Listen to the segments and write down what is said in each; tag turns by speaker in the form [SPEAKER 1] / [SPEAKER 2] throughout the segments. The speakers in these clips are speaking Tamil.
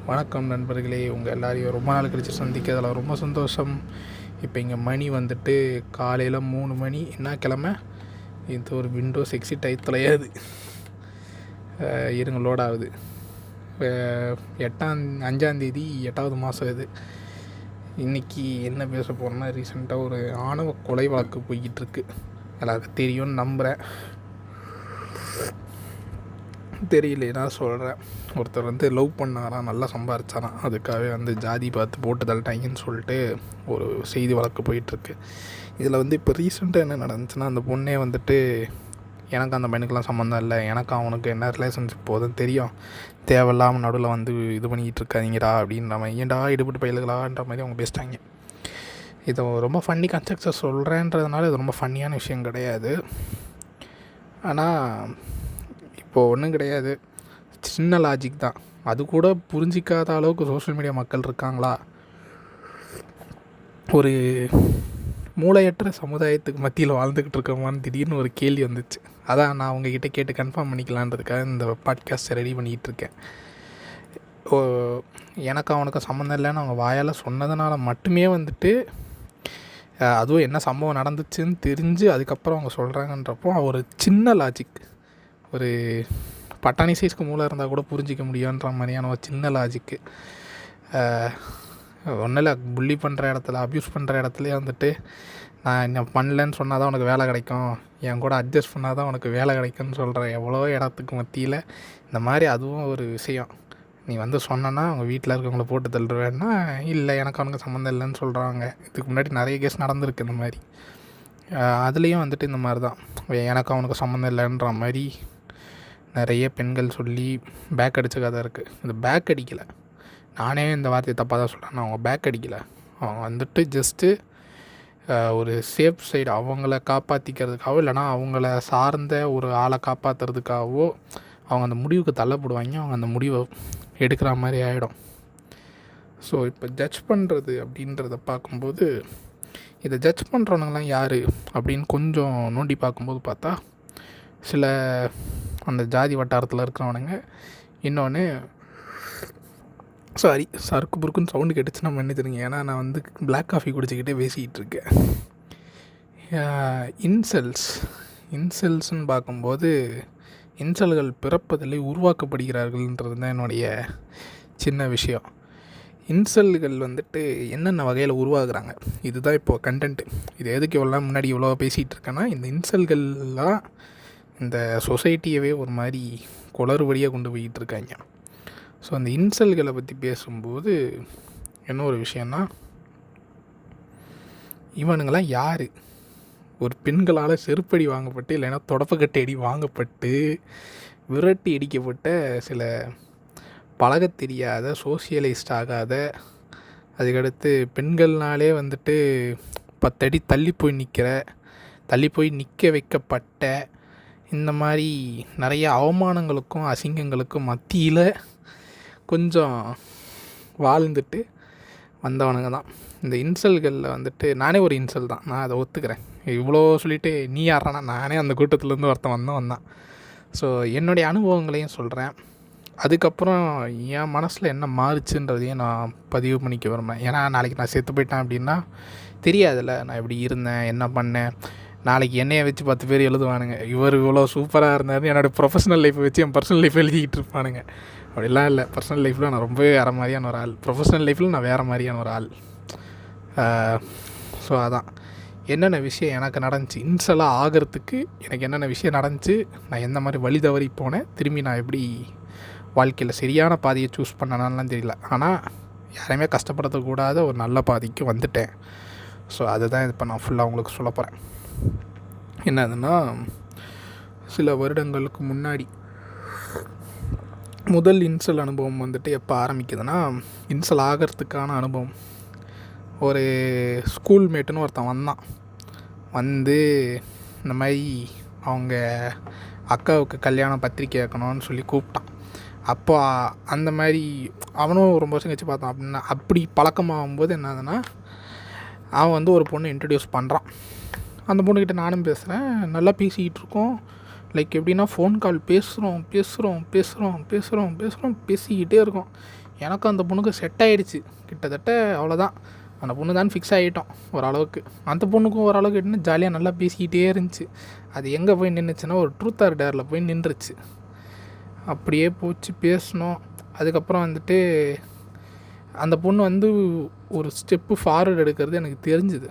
[SPEAKER 1] வணக்கம் நண்பர்களே, உங்கள் எல்லாரையும் ரொம்ப நாள் கழிச்சு சந்திக்கிறதுல ரொம்ப சந்தோஷம். இப்போ இங்கே மணி வந்துட்டு காலையில் 3 மணி. என்ன கிழமை? இது ஒரு விண்டோஸ் எக்ஸிட் ஆகித்தலையாது. இருங்க, லோட் ஆகுது. 5ஆந்தேதி 8வது மாதம் இது. இன்றைக்கி என்ன பேச போகிறோன்னா, ரீசெண்டாக ஒரு ஆணவ கொலை வழக்கு போய்கிட்டுருக்கு. எல்லாருக்கும் தெரியும்னு நம்புகிறேன். தெரியல, நான் சொல்கிறேன். ஒருத்தர் லவ் பண்ணாராம், நல்லா சம்பாரிச்சாராம். அதுக்காகவே ஜாதி பார்த்து போட்டு தள்ளிட்டாங்கன்னு சொல்லிட்டு ஒரு செய்தி வழக்கு போயிட்டுருக்கு. இதில் இப்போ ரீசெண்டாக என்ன நடந்துச்சுன்னா, அந்த பொண்ணே எனக்கு அந்த பையனுக்கெலாம் சம்மந்தம் இல்லை, எனக்கு அவனுக்கு என்ன ரிலேஷன்ஷிப் போதுன்னு தெரியும், தேவையில்லாமல் நடுவில் இது பண்ணிக்கிட்டு இருக்காதீங்கடா அப்படின்ற மாதிரி, ஏன்டா ஈடுபட்டு பயிலுகளான்ற மாதிரி அவங்க பேசிட்டாங்க. இதை ரொம்ப ஃபன்னி கன்செப்ட்ஸை சொல்கிறேன்றதுனால இது ரொம்ப ஃபன்னியான விஷயம் கிடையாது. ஆனால் இப்போது ஒன்றும் கிடையாது, சின்ன லாஜிக் தான். அது கூட புரிஞ்சிக்காத அளவுக்கு சோஷியல் மீடியா மக்கள் இருக்காங்களா? ஒரு மூளையற்ற சமுதாயத்துக்கு மத்தியில் வாழ்ந்துக்கிட்டு இருக்கோமான்னு திடீர்னு ஒரு கேள்வி வந்துச்சு. அதான் நான் உங்ககிட்ட கேட்டு கன்ஃபார்ம் பண்ணிக்கலான்றதுக்காக இந்த பாட்காஸ்ட்டை ரெடி பண்ணிக்கிட்டு இருக்கேன். எனக்கு அவனுக்கு சம்மந்தம் இல்லைன்னு அவங்க வாயால் சொன்னதுனால மட்டுமே அதுவும் என்ன சம்பவம் நடந்துச்சுன்னு தெரிஞ்சு அதுக்கப்புறம் அவங்க சொல்கிறாங்கன்றப்போ ஒரு சின்ன லாஜிக், ஒரு பட்டாணி சைஸ்க்கு மூளை இருந்தால் கூட புரிஞ்சிக்க முடியுன்ற மாதிரியான ஒரு சின்ன லாஜிக்கு. ஒன்றும் இல்லை, புள்ளி பண்ணுற இடத்துல, அப்யூஸ் பண்ணுற இடத்துலேயே நான் என்ன பண்ணலன்னு சொன்னால் தான் உனக்கு வேலை கிடைக்கும், என் கூட அட்ஜஸ்ட் பண்ணால் தான் உனக்கு வேலை கிடைக்கும்னு சொல்கிற எவ்வளோ இடத்துக்கு மத்தியில் இந்த மாதிரி அதுவும் ஒரு விஷயம். நீ சொன்னன்னா அவங்க வீட்டில் இருக்கவங்கள போட்டு தள்ளுவேன்னா, இல்லை எனக்கு அவனுக்கு சம்மந்தம் இல்லைன்னு சொல்கிறாங்க. இதுக்கு முன்னாடி நிறைய கேஸ் நடந்திருக்கு இந்த மாதிரி. அதுலேயும் இந்த மாதிரி தான், எனக்கு அவனுக்கு சம்மந்தம் இல்லைன்ற மாதிரி நிறைய பெண்கள் சொல்லி பேக் அடித்த கதை இருக்குது. இது பேக் அடிக்கலை, நானே இந்த வார்த்தையை தப்பாக தான் சொல்கிறேன். அவங்க பேக் அடிக்கலை, அவங்க ஜஸ்ட்டு ஒரு சேஃப் சைடு அவங்கள காப்பாற்றிக்கிறதுக்காகவோ இல்லைனா அவங்கள சார்ந்த ஒரு ஆளை காப்பாற்றுறதுக்காகவோ அவங்க அந்த முடிவுக்கு தள்ளப்படுவாங்க. அவங்க அந்த முடிவை எடுக்கிற மாதிரி ஆகிடும். ஸோ இப்போ ஜட்ஜ் பண்ணுறது அப்படின்றத பார்க்கும்போது, இதை ஜட்ஜ் பண்ணுறவனுங்களாம் யார் அப்படின்னு கொஞ்சம் நோண்டி பார்க்கும்போது பார்த்தா, சில அந்த ஜாதி வட்டாரத்தில் இருக்கிறவனுங்க. இன்னொன்று, சருக்கு புருக்குன்னு சவுண்டு கேட்டுச்சுன்னா மன்னிச்சிருங்க, ஏன்னா நான் பிளாக் காஃபி குடிச்சிக்கிட்டே பேசிக்கிட்டு இருக்கேன். இன்சல்ஸ்ன்னு பார்க்கும்போது, இன்சல்கள் பிறப்பதிலே உருவாக்கப்படுகிறார்கள்ன்றது தான் என்னுடைய சின்ன விஷயம். இன்சல்கள் என்னென்ன வகையில் உருவாகுறாங்க, இதுதான் இப்போது கண்டென்ட்டு. இது எதுக்கு இவ்வளோ முன்னாடி இவ்வளோ பேசிகிட்டு இருக்கேன்னா, இந்த இன்சல்கள்லாம் இந்த சொசைட்டியவே ஒரு மாதிரி குளறுபடியாக கொண்டு போய்கிட்டு இருக்காங்க. ஸோ அந்த இன்சல்களை பற்றி பேசும்போது என்ன ஒரு விஷயம்னா, இவனுங்களாம் யார்? ஒரு பெண்களால் செருப்படி வாங்கப்பட்டு, இல்லைன்னா தொடப்பக்கட்டை அடி வாங்கப்பட்டு விரட்டி அடிக்கப்பட்ட சில பழகத் தெரியாத, சோசியலைஸ்ட் ஆகாத, அதுக்கடுத்து பெண்கள்னாலே 10 அடி தள்ளி போய் நிற்க வைக்கப்பட்ட, இந்த மாதிரி நிறைய அவமானங்களுக்கும் அசிங்கங்களுக்கும் மத்தியில் கொஞ்சம் வாழ்ந்துட்டு வந்தவனுங்க தான் இந்த இன்சல்களில். நானே ஒரு இன்சல் தான், நான் அதை ஒத்துக்கிறேன். இவ்வளோ சொல்லிவிட்டு நீ யாரானா, நானே அந்த கூட்டத்துலேருந்து ஒருத்தன் வந்தேன். ஸோ என்னுடைய அனுபவங்களையும் சொல்கிறேன். அதுக்கப்புறம் என் மனசில் என்ன மாறுச்சுன்றதையும் நான் பதிவு பண்ணிக்க விரும்புகிறேன். ஏன்னா நாளைக்கு நான் செத்து போயிட்டேன் அப்படின்னா தெரியாதுல்ல நான் எப்படி இருந்தேன், என்ன பண்ணேன். நாளைக்கு என்னையை வச்சு 10 பேர் எழுதுவானுங்க, இவர் இவ்வளோ சூப்பராக இருந்தார், என்னோடய ப்ரொஃபஷனல் லைஃப்பை வச்சு என் பர்சனல் லைஃப் எழுதிக்கிட்டு இருப்பானுங்க. அப்படிலாம் இல்லை. பர்சனல் லைஃப்பில் நான் ரொம்பவே வேறு மாதிரியான ஒரு ஆள், ப்ரொஃபஷனல் லைஃப்பில் நான் வேறு மாதிரியான ஒரு ஆள். ஸோ அதான் என்னென்ன விஷயம் எனக்கு நடந்துச்சு, இன்சலாக ஆகிறதுக்கு எனக்கு என்னென்ன விஷயம் நடந்துச்சு, நான் எந்த மாதிரி வழி தவறி போனேன், திரும்பி நான் எப்படி வாழ்க்கையில் சரியான பாதையை சூஸ் பண்ணனான்லாம் தெரியல. ஆனால் யாரையுமே கஷ்டப்படுத்தக்கூடாத ஒரு நல்ல பாதைக்கு வந்துட்டேன். ஸோ அதுதான் இப்போ நான் ஃபுல்லாக உங்களுக்கு சொல்ல போகிறேன். என்னதுன்னா, சில வருடங்களுக்கு முன்னாடி முதல் இன்சல் அனுபவம் எப்போ ஆரம்பிக்குதுன்னா, இன்சல் ஆகிறதுக்கான அனுபவம் ஒரு ஸ்கூல்மேட்டுன்னு ஒருத்தன் வந்தான். இந்த மாதிரி அவங்க அக்காவுக்கு கல்யாண பத்திரிக்கை வைக்கணும்னு சொல்லி கூப்பிட்டான். அப்போ அந்த மாதிரி அவனும் ரொம்ப வருஷம் கழிச்சு பார்த்தான். அப்படின்னா அப்படி பழக்கமாகும்போது என்னதுன்னா, அவன் ஒரு பொண்ணை இன்ட்ரடியூஸ் பண்ணுறான். அந்த பொண்ணுக்கிட்ட நானும் பேசுகிறேன், நல்லா பேசிக்கிட்டு இருக்கோம். லைக் எப்படின்னா, ஃபோன் கால் பேசுகிறோம் பேசிக்கிட்டே இருக்கோம். எனக்கும் அந்த பொண்ணுக்கு செட் ஆகிடுச்சு கிட்டத்தட்ட. அவ்வளோதான், அந்த பொண்ணு தான் ஃபிக்ஸ் ஆகிட்டோம் ஓரளவுக்கு. அந்த பொண்ணுக்கும் ஓரளவுக்கு எப்படின்னா ஜாலியாக நல்லா பேசிக்கிட்டே இருந்துச்சு. அது எங்கே போய் நின்றுச்சுன்னா ஒரு ட்ரூத் ஆர் டேரில் போய் நின்றுச்சு. அப்படியே போச்சு, பேசினோம். அதுக்கப்புறம் வந்துட்டு அந்த பொண்ணு வந்து ஒரு ஸ்டெப்பு ஃபார்வர்டு எடுக்கிறது எனக்கு தெரிஞ்சுது.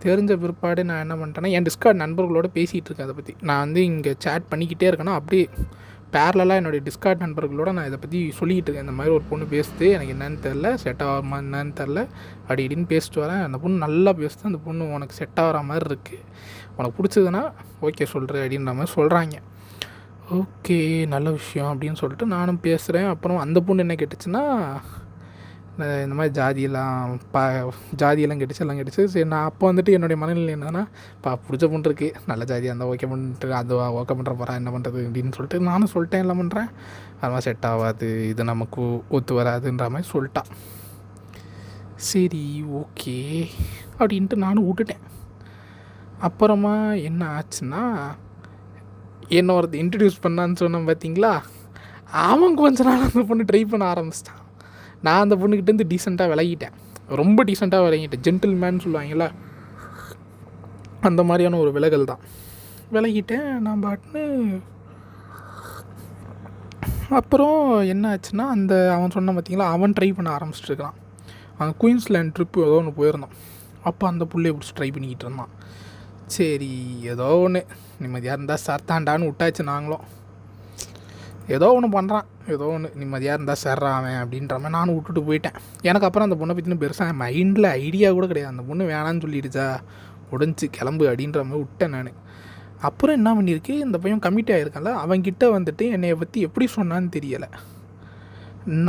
[SPEAKER 1] தெரிஞ்ச பிற்பாடு நான் என்ன பண்ணிட்டேன்னா, என் டிஸ்கார்ட் நண்பர்களோடு பேசிகிட்டு இருக்கேன். அதை பற்றி நான் வந்து இங்கே சேட் பண்ணிக்கிட்டே இருக்கேன்னா அப்படியே பேரலாக என்னுடைய டிஸ்கார்ட் நண்பர்களோட நான் இதை பற்றி சொல்லிக்கிட்டு இருக்கேன். இந்த மாதிரி ஒரு பொண்ணு பேசுது, எனக்கு என்னன்னு தெரில, செட் ஆகாமல் என்னன்னு தெரில, அப்படி இப்படின்னு பேசிட்டு வரேன். அந்த பொண்ணு நல்லா பேசுது. அந்த பொண்ணு உனக்கு செட் ஆகிற மாதிரி இருக்குது, உனக்கு பிடிச்சதுன்னா ஓகே சொல்கிறேன் அப்படின்ற மாதிரி சொல்கிறாங்க. ஓகே நல்ல விஷயம் அப்படின்னு சொல்லிட்டு நானும் பேசுகிறேன். அப்புறம் அந்த பொண்ணு என்ன கேட்டுச்சுன்னா, இந்த மாதிரி ஜாதியெல்லாம் கெட்டுச்சு, எல்லாம் கெட்டுச்சு. சரி, நான் அப்போ வந்துட்டு என்னுடைய மனநிலை என்னன்னா, பிடிச்ச பொண்ணு இருக்குது, நல்ல ஜாதியாக இருந்தால் ஓகே பண்ணிட்டு அது ஓகே பண்ணுற போகிறா, என்ன பண்ணுறது அப்படின்னு சொல்லிட்டு நானும் சொல்லிட்டேன், எல்லாம் பண்ணுறேன். அது மாதிரி செட் ஆகாது, இது நமக்கு ஒத்து வராதுன்ற மாதிரி சொல்லிட்டான். சரி ஓகே அப்படின்ட்டு நானும் விட்டுட்டேன். அப்புறமா என்ன ஆச்சுன்னா, என்ன ஒருத்தர் இன்ட்ரடியூஸ் பண்ணான்னு சொன்னேன் பார்த்தீங்களா, அவன் கொஞ்ச நாள் அந்த பொண்ணு ட்ரை பண்ண ஆரம்பிச்சிட்டான். நான் அந்த பொண்ணுக்கிட்டேருந்து டீசெண்டாக விலகிட்டேன், ரொம்ப டீசெண்டாக விலகிட்டேன். ஜென்டில்மேன் சொல்லுவாங்களா, அந்த மாதிரியான ஒரு விலகல் தான். விலகிட்டேன் நான் பாட்டுன்னு. அப்புறம் என்ன ஆச்சுன்னா, அந்த அவன் சொன்ன பார்த்தீங்களா, அவன் ட்ரை பண்ண ஆரம்பிச்சிட்ருக்கான். அவன் குயின்ஸ்லேண்ட் ட்ரிப்பு ஏதோ ஒன்று போயிருந்தான். அப்போ அந்த புள்ளையை பிடிச்சி ட்ரை பண்ணிக்கிட்டு இருந்தான். சரி ஏதோ ஒன்று நிம்மதியாக இருந்தால் சர்த்தாண்டான்னு விட்டாச்சு நாங்களும். ஏதோ ஒன்று பண்ணுறான், ஏதோ ஒன்று நிம்மதியாக இருந்தால் சேர்றான் அவன் அப்படின்ற மாதிரி நானும் விட்டுட்டு போயிட்டேன். எனக்கு அப்புறம் அந்த பொண்ணை பற்றின பெருசாக மைண்டில் ஐடியா கூட கிடையாது. அந்த பொண்ணு வேணான்னு சொல்லிடுச்சா, உடஞ்சி கிளம்பு அப்படின்ற மாதிரி விட்டேன் நான். அப்புறம் என்ன பண்ணியிருக்கு, இந்த பையன் கமிட் ஆகிருக்கான்ல, அவன்கிட்ட வந்துட்டு என்னையை பற்றி எப்படி சொன்னான்னு தெரியலை.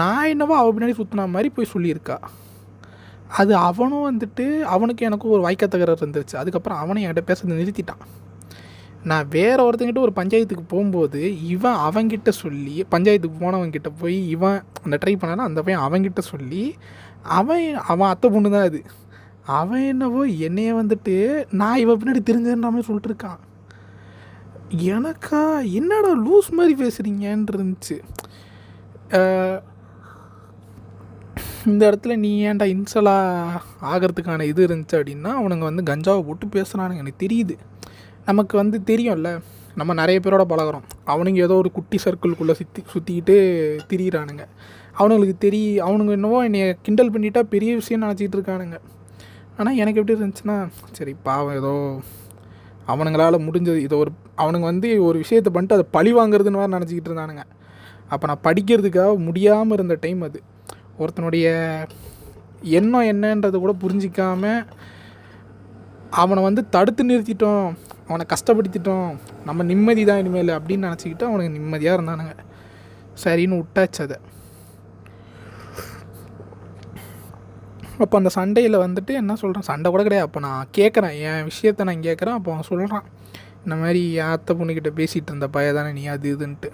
[SPEAKER 1] நான் என்னவோ அவள் பின்னாடி சுற்றின மாதிரி போய் சொல்லியிருக்கா. அது அவனும் வந்துட்டு அவனுக்கு எனக்கும் ஒரு வாய்க்கா தகராறு இருந்துச்சு. அதுக்கப்புறம் அவனை என்கிட்ட பேசுறது நிறுத்திட்டான். நான் வேறு ஒருத்தங்கிட்ட ஒரு பஞ்சாயத்துக்கு போகும்போது இவன் அவன்கிட்ட சொல்லி, பஞ்சாயத்துக்கு போனவன்கிட்ட போய் இவன் அந்த ட்ரை பண்ணானா, அந்த பையன் அவன்கிட்ட சொல்லி, அவன் அத்தை பொண்ணு தான் அது, அவன் என்னவோ என்னைய வந்துட்டு நான் இவன் பின்னாடி தெரிஞ்சன்ற மாதிரி சொல்லிட்டு இருக்கான். எனக்கா என்னடா லூஸ் மாதிரி பேசுகிறீங்கன்னு இருந்துச்சு. இந்த இடத்துல நீ ஏன்டா இன்சலாக ஆகிறதுக்கான இது இருந்துச்சு அப்படின்னா, அவனுங்க வந்து கஞ்சாவை போட்டு பேசுகிறானுங்க. எனக்கு தெரியுது, நமக்கு வந்து தெரியும்ல, நம்ம நிறைய பேரோட பழகிறோம். அவனுங்க ஏதோ ஒரு குட்டி சர்க்கிள்குள்ளே சுற்றிக்கிட்டு திரியிறானுங்க. அவனுங்க என்னவோ என்னை கிண்டல் பண்ணிட்டா பெரிய விஷயம் நினச்சிக்கிட்டு இருக்கானுங்க. ஆனால் எனக்கு எப்படி இருந்துச்சுன்னா, சரி பாவம் ஏதோ அவனுங்களால் முடிஞ்சது இதை அவனுங்க வந்து ஒரு விஷயத்தை பண்ணிட்டு அதை பழி வாங்குறதுன்னு வேறு நினச்சிக்கிட்டு இருந்தானுங்க. அப்போ நான் படிக்கிறதுக்காக முடியாமல் இருந்த டைம் அது. ஒருத்தனுடைய எண்ணம் என்னன்றது கூட புரிஞ்சிக்காமல் அவனை வந்து தடுத்து நிறுத்திட்டோம், அவனை கஷ்டப்படுத்திட்டோம், நம்ம நிம்மதி தான் இனிமேல் அப்படின்னு நினச்சிக்கிட்டு அவனுக்கு நிம்மதியாக இருந்தானுங்க. சரின்னு விட்டாச்சு அதை. அப்போ அந்த சண்டையில் வந்துட்டு என்ன சொல்கிறேன், சண்டை கூட கிடையாது, அப்போ நான் கேட்குறேன், என் விஷயத்தை நான் கேட்குறேன். அப்போ அவன் சொல்கிறான், இந்த மாதிரி என் அத்தை பொண்ணுக்கிட்ட பேசிகிட்டு இருந்த பையன் தானே நீ, அது இதுன்ட்டு.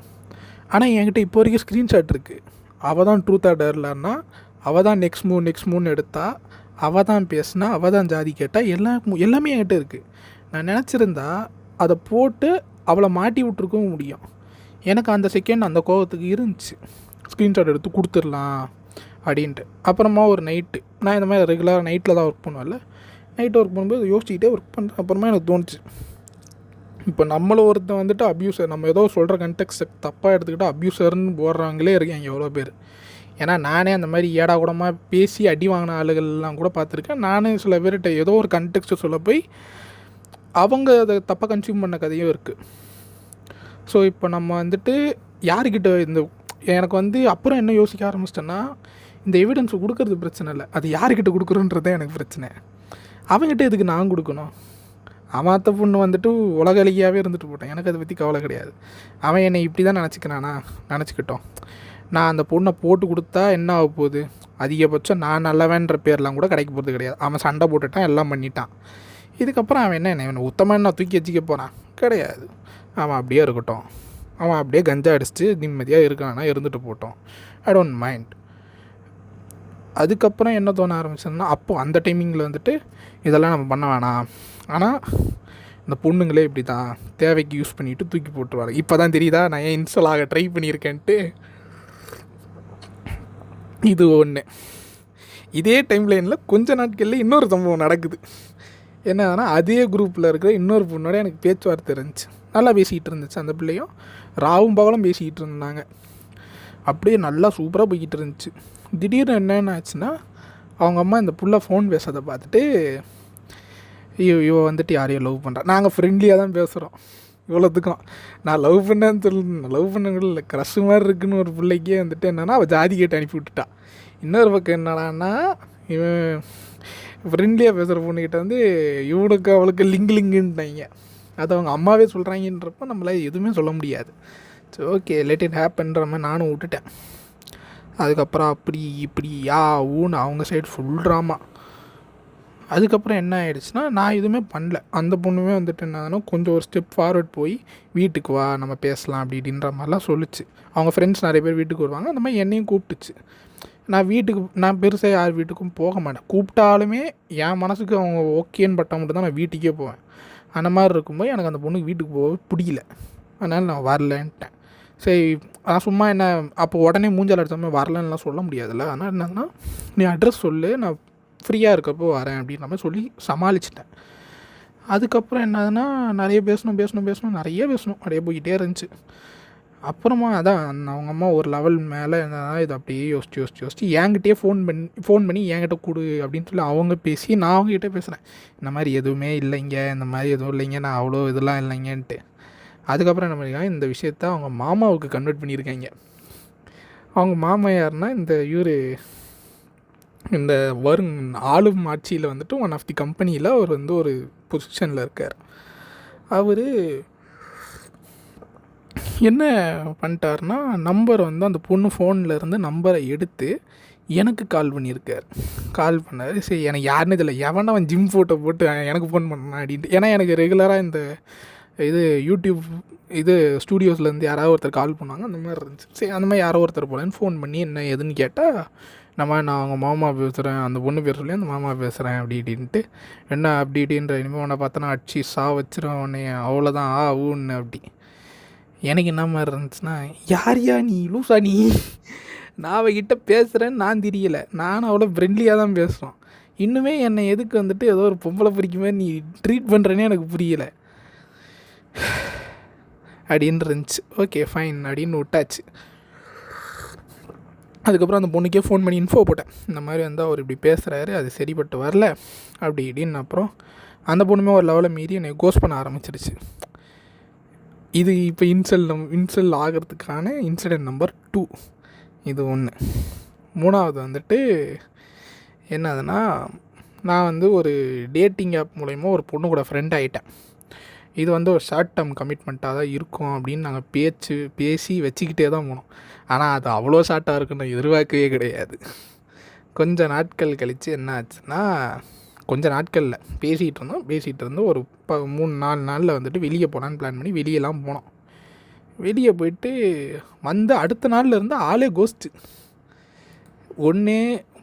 [SPEAKER 1] ஆனால் என்கிட்ட இப்போ வரைக்கும் ஸ்க்ரீன்ஷாட் இருக்குது. அவள் தான் ட்ரூத் ஆர் டேர்லன்னா, அவள் தான் நெக்ஸ்ட் மூணு எடுத்தா, அவள் தான் பேசினா, அவள் தான் ஜாதி கேட்டால், எல்லாமே என்கிட்ட இருக்குது. நான் நினச்சிருந்தா அதை போட்டு அவளை மாட்டி விட்ருக்கவும் முடியும். எனக்கு அந்த செகண்ட் அந்த கோபத்துக்கு இருந்துச்சு, ஸ்க்ரீன்ஷாட் எடுத்து கொடுத்துடலாம் அப்படின்ட்டு. அப்புறமா ஒரு நைட்டு, நான் இந்த மாதிரி ரெகுலராக நைட்டில் தான் ஒர்க் பண்ணுவேன்ல, நைட்டு ஒர்க் பண்ணும்போது யோசிச்சுக்கிட்டே ஒர்க் பண்ணுறேன். அப்புறமா எனக்கு தோணுச்சு, இப்போ நம்மளும் ஒருத்தன் வந்துட்டு அப்யூசர், நம்ம ஏதோ சொல்கிற கண்டெக்ஸ்ட் தப்பாக எடுத்துக்கிட்டால் அப்யூசர்னு போடுறவங்களே இருக்காங்க எவ்வளோ பேர். ஏன்னா நானே அந்த மாதிரி ஏடா கூடமாக பேசி அடி வாங்கின ஆளுகள்லாம் கூட பார்த்துருக்கேன். நானே சில பேர்கிட்ட ஏதோ ஒரு கண்டெக்ஸ்ட்டு சொல்ல போய் அவங்க அதை தப்பாக கன்சியூம் பண்ண கதையும் இருக்குது. ஸோ இப்போ நம்ம வந்துட்டு யாருக்கிட்ட எனக்கு வந்து அப்புறம் என்ன யோசிக்க ஆரம்பிச்சிட்டேன்னா, இந்த எவிடன்ஸ் கொடுக்கறது பிரச்சனை இல்லை, அது யாருக்கிட்ட கொடுக்குறோன்றதே எனக்கு பிரச்சனை. அவங்ககிட்ட எதுக்கு நான் கொடுக்கணும்? அவன் அத்தை பொண்ணு வந்துட்டு உலக அழகியாகவே இருந்துட்டு போட்டேன், எனக்கு அதை பற்றி கவலை கிடையாது. அவன் என்னை இப்படி தான் நினச்சிக்கிறானா, நினச்சிக்கிட்டோம். நான் அந்த பொண்ணை போட்டு கொடுத்தா என்ன ஆக போகுது? அதிகபட்சம் நான் நல்லவன்ற பேர்லாம் கூட கிடைக்க போகிறது கிடையாது. அவன் சண்டை போட்டுட்டான், எல்லாம் பண்ணிட்டான். இதுக்கப்புறம் அவன் என்ன உத்தமாக நான் தூக்கி வச்சுக்க போகிறான்? கிடையாது. அவன் அப்படியே இருக்கட்டும், அவன் அப்படியே கஞ்சா அடிச்சுட்டு நிம்மதியாக இருக்கானா, இருந்துட்டு போட்டோம், ஐ டோன்ட் மைண்ட். அதுக்கப்புறம் என்ன தோண ஆரம்பிச்சதுன்னா, அப்போது அந்த டைமிங்கில் வந்துட்டு இதெல்லாம் நம்ம பண்ண வேணாம், ஆனால் இந்த பொண்ணுங்களே இப்படி தான் தேவைக்கு யூஸ் பண்ணிவிட்டு தூக்கி போட்டுருவாங்க. இப்போ தான் தெரியுதா நான் ஏன் இன்ஸ்டால் ஆக ட்ரை பண்ணியிருக்கேன்ட்டு. இது ஒன்று. இதே டைம் லைனில் கொஞ்ச நாட்களில் இன்னொரு சம்பவம் நடக்குது. என்னன்னா, அதே குரூப்பில் இருக்கிற இன்னொரு பொண்ணோட எனக்கு பேச்சுவார்த்தை இருந்துச்சு. நல்லா பேசிக்கிட்டு இருந்துச்சு. அந்த பிள்ளையும் ராவும் பகலும் பேசிக்கிட்டு இருந்தாங்க. அப்படியே நல்லா சூப்பராக போய்கிட்டு இருந்துச்சு. திடீர்னு என்னென்ன ஆச்சுன்னா, அவங்க அம்மா இந்த புள்ள ஃபோன் பேசுறதை பார்த்துட்டு, இவ வந்துட்டு யாரையும் லவ் பண்ணுறா. நாங்கள் ஃப்ரெண்ட்லியாக தான் பேசுகிறோம் இவ்வளோத்துக்கும். நான் லவ் பண்ணேன்னு லவ் பண்ண இல்லை, க்ரஷ் மாதிரி இருக்குன்னு ஒரு பிள்ளைக்கே வந்துட்டு என்னென்னா அவள் ஜாதி கேட்டு அனுப்பி விட்டுட்டா. இன்னொரு பக்கம் என்னடான்னா, இவன் ஃப்ரெண்ட்லியாக பேசுகிற பொண்ணுக்கிட்ட வந்து இவனுக்கு அவளுக்கு லிங்குன்ட்டாங்க. அது அவங்க அம்மாவே சொல்கிறாங்கன்றப்போ நம்மளால் எதுவுமே சொல்ல முடியாது. ஸோ ஓகே, லெட் இட் ஹேப்பன்ற மாதிரி நானும் விட்டுட்டேன். அதுக்கப்புறம் அப்படி இப்படி ஊன்னு அவங்க சைடு ஃபுல் ட்ராமா. அதுக்கப்புறம் என்ன ஆகிடுச்சுன்னா, நான் எதுவுமே பண்ணல. அந்த பொண்ணுமே வந்துட்டு என்னன்னா கொஞ்சம் ஒரு ஸ்டெப் ஃபார்வர்ட் போய் வீட்டுக்கு வா நம்ம பேசலாம் அப்படின்ற மாதிரிலாம் சொல்லிச்சு. அவங்க ஃப்ரெண்ட்ஸ் நிறைய பேர் வீட்டுக்கு வருவாங்க. அந்த மாதிரி என்னையும் கூப்பிட்டுச்சு. நான் பெருசாக யார் வீட்டுக்கும் போக மாட்டேன். கூப்பிட்டாலுமே என் மனசுக்கு அவங்க ஓகேன்னு பட்டால் மட்டும் தான் நான் வீட்டுக்கே போவேன். அந்த மாதிரி இருக்கும்போது எனக்கு அந்த பொண்ணுக்கு வீட்டுக்கு போக பிடிக்கல. அதனால் நான் வரலன்ட்டேன். சரி, நான் சும்மா என்ன அப்போ உடனே மூஞ்சால் அடித்தாமல் வரலன்னுலாம் சொல்ல முடியாதுல்ல. அதனால் என்னன்னா, நீ அட்ரஸ் சொல்லு, நான் ஃப்ரீயாக இருக்கப்போ வரேன் அப்படின்ற மாதிரி சொல்லி சமாளிச்சிட்டேன். அதுக்கப்புறம் என்னதுன்னா, நிறைய பேசணும் நிறைய போய்கிட்டே இருந்துச்சு. அப்புறமா அதான் அவங்க அம்மா ஒரு லெவல் மேலே என்னன்னா, இது அப்படியே யோசிச்சு என்கிட்டயே ஃபோன் பண்ணி என்கிட்ட கொடு அப்படின்னு சொல்லி அவங்க பேசி நான் அவங்ககிட்ட பேசுகிறேன். இந்த மாதிரி எதுவுமே இல்லைங்க, இந்த மாதிரி எதுவும் இல்லைங்க, நான் அவ்வளோ இதெல்லாம் இல்லைங்கன்ட்டு. அதுக்கப்புறம் என்ன பண்ணியிருக்காங்க, இந்த விஷயத்த அவங்க மாமாவுக்கு கன்வெர்ட் பண்ணியிருக்காங்க. அவங்க மாமா யாருன்னா, இந்த வரும் ஆளும் ஆட்சியில் வந்துட்டு ஒன் ஆஃப் தி கம்பெனியில் அவர் வந்து ஒரு பொசிஷனில் இருக்கார். அவர் என்ன பண்ணிட்டாருன்னா, நம்பரை வந்து அந்த பொண்ணு ஃபோனில் இருந்து நம்பரை எடுத்து எனக்கு கால் பண்ணியிருக்கார். கால் பண்ணார். சரி, எனக்கு யாருன்னு இதில் எவனா அவன் ஜிம் ஃபோட்டோ போட்டு எனக்கு ஃபோன் பண்ணான் அப்படின்ட்டு. ஏன்னா எனக்கு ரெகுலராக இந்த யூடியூப் ஸ்டூடியோஸ்லேருந்து யாராவது ஒருத்தர் கால் பண்ணாங்க. அந்த மாதிரி இருந்துச்சு. சரி, அந்த மாதிரி யாரோ ஒருத்தர் போலன்னு ஃபோன் பண்ணி என்ன எதுன்னு கேட்டால், நான் அவங்க மாமா பேசுகிறேன், அந்த பொண்ணு பேர் சொல்லி அந்த மாமா பேசுகிறேன் அப்படி இப்படின்ட்டு. என்ன அப்படி இப்படின்ற, இனிமேல் உன்னை பார்த்தோன்னா அடிச்சு வச்சிரும் உன்னை, அவ்வளோதான் ஊன்னு அப்படி. எனக்கு என்ன மாதிரி இருந்துச்சுன்னா, யாரையா நீ லூசா நீ, நான் அவகிட்ட பேசுகிறேன்னு நான் தெரியலை, நானும் அவ்வளோ ஃப்ரெண்ட்லியாக தான் பேசுகிறோம். இன்னுமே என்னை எதுக்கு வந்துட்டு ஏதோ ஒரு பொம்பளை பிடிக்க மாதிரி நீ ட்ரீட் பண்ணுறேன்னே எனக்கு புரியலை அப்படின்னு இருந்துச்சு. ஓகே ஃபைன் அப்படின்னு விட்டாச்சு. அதுக்கப்புறம் அந்த பொண்ணுக்கே ஃபோன் பண்ணி இன்ஃபோ போட்டேன். இந்த மாதிரி வந்து அவர் இப்படி பேசுகிறாரு, அது சரிப்பட்டு வரல அப்படி இப்படின்னு. அப்புறம் அந்த பொண்ணுமே ஒரு லெவலில் மீறி என்னை கோஸ்ட் பண்ண ஆரம்பிச்சிருச்சு. இது இப்போ இன்சல் ஆகிறதுக்கான இன்சிடென்ட் நம்பர் 2 இது ஒன்று. 3வது வந்துட்டு என்னதுன்னா, நான் வந்து ஒரு டேட்டிங் ஆப் மூலயமா ஒரு பொண்ணு கூட ஃப்ரெண்ட் ஆகிட்டேன். இது வந்து ஒரு ஷார்ட் டேர்ம் கமிட்மெண்ட்டாக தான் இருக்கும் அப்படின்னு நாங்கள் பேசி வச்சுக்கிட்டே தான் போனோம். ஆனால் அது அவ்வளோ ஷார்ட்டாக இருக்குன்னு எதிர்பார்க்கவே கிடையாது. கொஞ்சம் நாட்கள் கழித்து என்ன ஆச்சுன்னா, கொஞ்சம் நாட்களில் பேசிகிட்டு இருந்தோம். ஒரு 3-4 நாளில் வந்துட்டு வெளியே போனான்னு பிளான் பண்ணி வெளியெல்லாம் போனோம். வெளியே போயிட்டு வந்து அடுத்த நாளில் இருந்து ஆளே கோஸ்ட்டு. ஒன்றே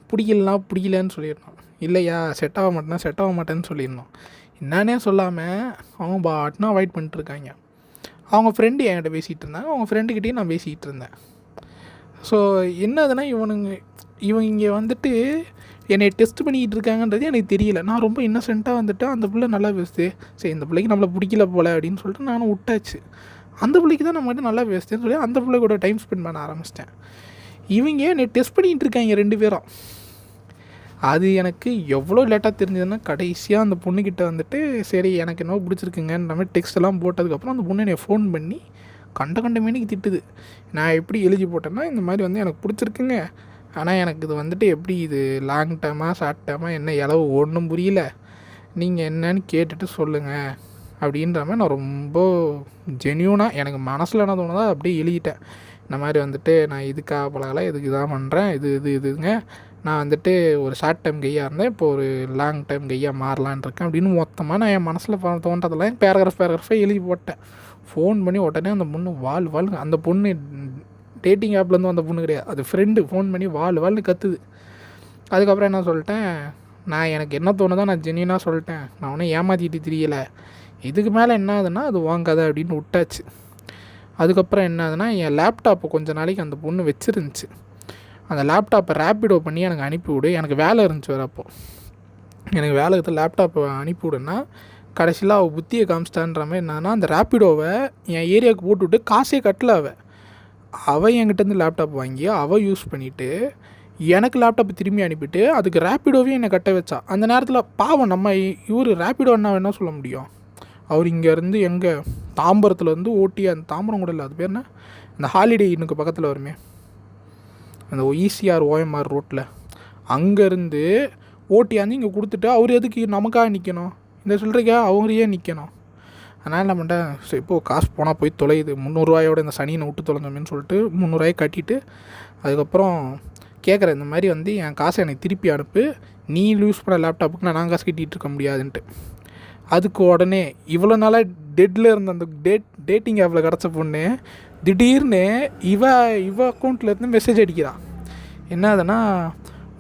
[SPEAKER 1] பிடிக்கலன்னு சொல்லிடணும், இல்லையா செட் ஆக மாட்டேன்னு சொல்லிடணும். என்னன்னே சொல்லாமல் அவங்க பாட்னா அவாய்ட் பண்ணிட்டுருக்காங்க. அவங்க ஃப்ரெண்டு என்கிட்ட பேசிகிட்டு இருந்தாங்க, அவங்க ஃப்ரெண்டுக்கிட்டேயும் நான் பேசிகிட்டு இருந்தேன். ஸோ என்னதுன்னா, இவங்க இங்கே வந்துட்டு என்னை டெஸ்ட் பண்ணிக்கிட்டு இருக்காங்கன்றது எனக்கு தெரியல. நான் ரொம்ப இன்னசென்ட்டாக வந்துட்டு அந்த பிள்ளை நல்லா பேசுது, சரி இந்த பிள்ளைக்கு நம்மளை பிடிக்கல போல் அப்படின்னு சொல்லிட்டு நானும் விட்டாச்சு. அந்த பிள்ளைக்கு தான் நம்ம மட்டும் நல்லா பேசுதேன்னு சொல்லி அந்த பிள்ளை கூட டைம் ஸ்பெண்ட் பண்ண ஆரம்பிச்சிட்டேன். இவங்க என்னை டெஸ்ட் பண்ணிகிட்டு இருக்காங்க 2 பேரும். அது எனக்கு எவ்வளோ லேட்டாக தெரிஞ்சதுன்னா, கடைசியாக அந்த பொண்ணுக்கிட்ட வந்துட்டு சரி எனக்கு என்ன பிடிச்சிருக்குங்கன்ற மாதிரி டெக்ஸ்ட்டெல்லாம் போட்டதுக்கப்புறம் அந்த பொண்ணு என்னை ஃபோன் பண்ணி கண்ட மீனிக்கு திட்டுது. நான் எப்படி எழுதி போட்டேன்னா, இந்த மாதிரி வந்து எனக்கு பிடிச்சிருக்குங்க, ஆனால் எனக்கு இது வந்துட்டு எப்படி இது லாங் டேர்மாக ஷார்ட் டேர்மாக என்ன இளவு ஒன்றும் புரியல, நீங்கள் என்னன்னு கேட்டுட்டு சொல்லுங்கள் அப்படின்ற மாதிரி நான் ரொம்ப ஜென்யூனாக எனக்கு மனசில் என்ன தோணுதோ அப்படியே எழுதிட்டேன். இந்த மாதிரி வந்துட்டு நான் இதுக்காக பழகலை, இதுக்கு இதாக பண்ணுறேன், இதுங்க நான் வந்துட்டு ஒரு ஷார்ட் டைம் கையாக இருந்தேன், இப்போ ஒரு லாங் டைம் கையாக மாறலான் இருக்கேன் அப்படின்னு மொத்தமாக நான் என் மனசில் தோன்றதெல்லாம் பேராகிராஃபாக எழுதி போட்டேன். ஃபோன் பண்ணி உடனே அந்த பொண்ணு வாழ் அந்த பொண்ணு டேட்டிங் ஆப்லேருந்து அந்த பொண்ணு கிடையாது, அது ஃப்ரெண்டு. ஃபோன் பண்ணி வாழ்னு கத்துது. அதுக்கப்புறம் என்ன சொல்லிட்டேன், நான் எனக்கு என்ன தோணுதோ நான் ஜென்யூனாக சொல்லிட்டேன், நான் ஒன்றும் ஏமாற்றிட்டு தெரியலை, இதுக்கு மேலே என்ன ஆகுதுன்னா அது வாங்காத அப்படின்னு விட்டாச்சு. அதுக்கப்புறம் என்ன ஆகுதுன்னா, என் லேப்டாப்பை கொஞ்ச நாளைக்கு அந்த பொண்ணு வச்சுருந்துச்சு. அந்த லேப்டாப்பை ரேப்பிடோ பண்ணி எனக்கு அனுப்பிவிடு, எனக்கு வேலை இருந்துச்சு வேறு. அப்போது எனக்கு வேலை எடுத்து லேப்டாப்பை அனுப்பிவிடுன்னா கடைசியில் அவள் புத்தியை காமிச்சிட்டான்ற மாதிரி என்னன்னா, அந்த ரேப்பிடோவை என் ஏரியாவுக்கு போட்டுவிட்டு காசே கட்டல. அவள் என்கிட்டேருந்து லேப்டாப் வாங்கி அவள் யூஸ் பண்ணிவிட்டு எனக்கு லேப்டாப்பை திரும்பி அனுப்பிட்டு அதுக்கு ரேப்பிடோவே என்னை கட்ட வச்சா. அந்த நேரத்தில் பாவம் நம்ம இவர் ரேப்பிடோ என்ன சொல்ல முடியும், அவர் இங்கேருந்து எங்கே தாம்பரத்துலேருந்து ஓட்டி, அந்த தாம்பரம் கூட இல்லை, அது பேர் என்ன, அந்த ஹாலிடே இன்னுக்கு பக்கத்தில் வருமே, அந்த ஈசிஆர் ஓஎம்ஆர் ரோட்டில், அங்கேருந்து ஓட்டியாந்து இங்கே கொடுத்துட்டு அவர் எதுக்கு நமக்காக நிற்கணும், இந்த சொல்கிறீங்க அவங்களையே நிற்கணும். அதனால் என்ன பண்ணிட்டேன், சரி இப்போது காசு போனால் போய் தொலையுது, 300 இந்த சனியை விட்டு தொலைஞ்சோமேன்னு சொல்லிட்டு 300 கட்டிட்டு அதுக்கப்புறம் கேட்குறேன், இந்த மாதிரி என் காசை எனக்கு திருப்பி அனுப்பு, நீ யூஸ் பண்ண லேப்டாப்புக்கு நான் காசு கட்டிகிட்டு இருக்க முடியாதுன்ட்டு. அதுக்கு உடனே இவ்வளோ நாளாக டெட்டில் இருந்த அந்த டேட்டிங் ஆப்பில் கிடச்ச பொண்ணு திடீர்னு இவ அக்கௌண்ட்லேருந்து மெசேஜ் அடிக்கிறான். என்ன அதுன்னா,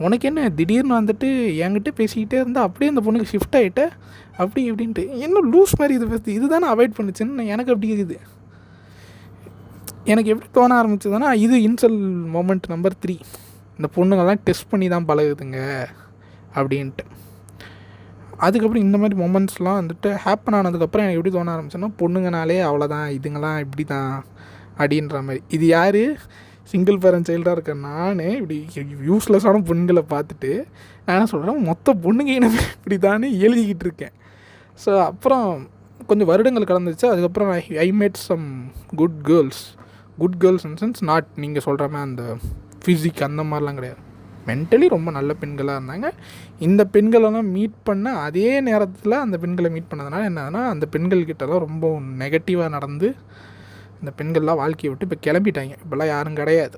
[SPEAKER 1] உனக்கு என்ன திடீர்னு என்கிட்ட பேசிக்கிட்டே இருந்தால் அப்படியே அந்த பொண்ணுக்கு ஷிஃப்ட் ஆகிட்ட அப்படி இப்படின்ட்டு. என்ன லூஸ் மாதிரி இது பற்றி இதுதானே அவாய்ட் பண்ணிச்சுன்னு எனக்கு அப்படி இருக்குது. எனக்கு எப்படி தோண ஆரம்பிச்சதுன்னா, இது இன்சல் மொமெண்ட் நம்பர் 3. இந்த பொண்ணுங்கள்லாம் டெஸ்ட் பண்ணி தான் பழகுதுங்க அப்படின்ட்டு. அதுக்கப்புறம் இந்த மாதிரி மொமெண்ட்ஸ்லாம் ஹேப்பன் ஆனதுக்கப்புறம் எனக்கு எப்படி தோண ஆரம்பிச்சுன்னா, பொண்ணுங்கனாலே அவ்வளோதான், இதுங்களாம் இப்படி தான் அப்படின்ற மாதிரி. இது யார், சிங்கிள் பேரண்ட் சைல்டாக இருக்க நான் இப்படி யூஸ்லெஸ்ஸான பொண்ணுங்களை பார்த்துட்டு நான் என்ன சொல்கிறேன், மொத்த பொண்ணுங்க இனமே இப்படி தானே எழுதிக்கிட்டு இருக்கேன். ஸோ அப்புறம் கொஞ்சம் வருடங்கள் கடந்துச்சு. அதுக்கப்புறம் I made some good girls in sense not நீங்கள் சொல்கிற மாதிரி அந்த ஃபிசிக் அந்த மாதிரிலாம் கிடையாது, மென்டலி ரொம்ப நல்ல பெண்களாக இருந்தாங்க. இந்த பெண்களெல்லாம் மீட் பண்ண அதே நேரத்தில் அந்த பெண்களை மீட் பண்ணதுனால என்னதுன்னா, அந்த பெண்கள்கிட்டலாம் ரொம்ப நெகட்டிவாக நடந்து இந்த பெண்கள்லாம் வாழ்க்கையை விட்டு இப்போ கிளம்பிட்டாங்க. இப்போல்லாம் யாரும் கிடையாது,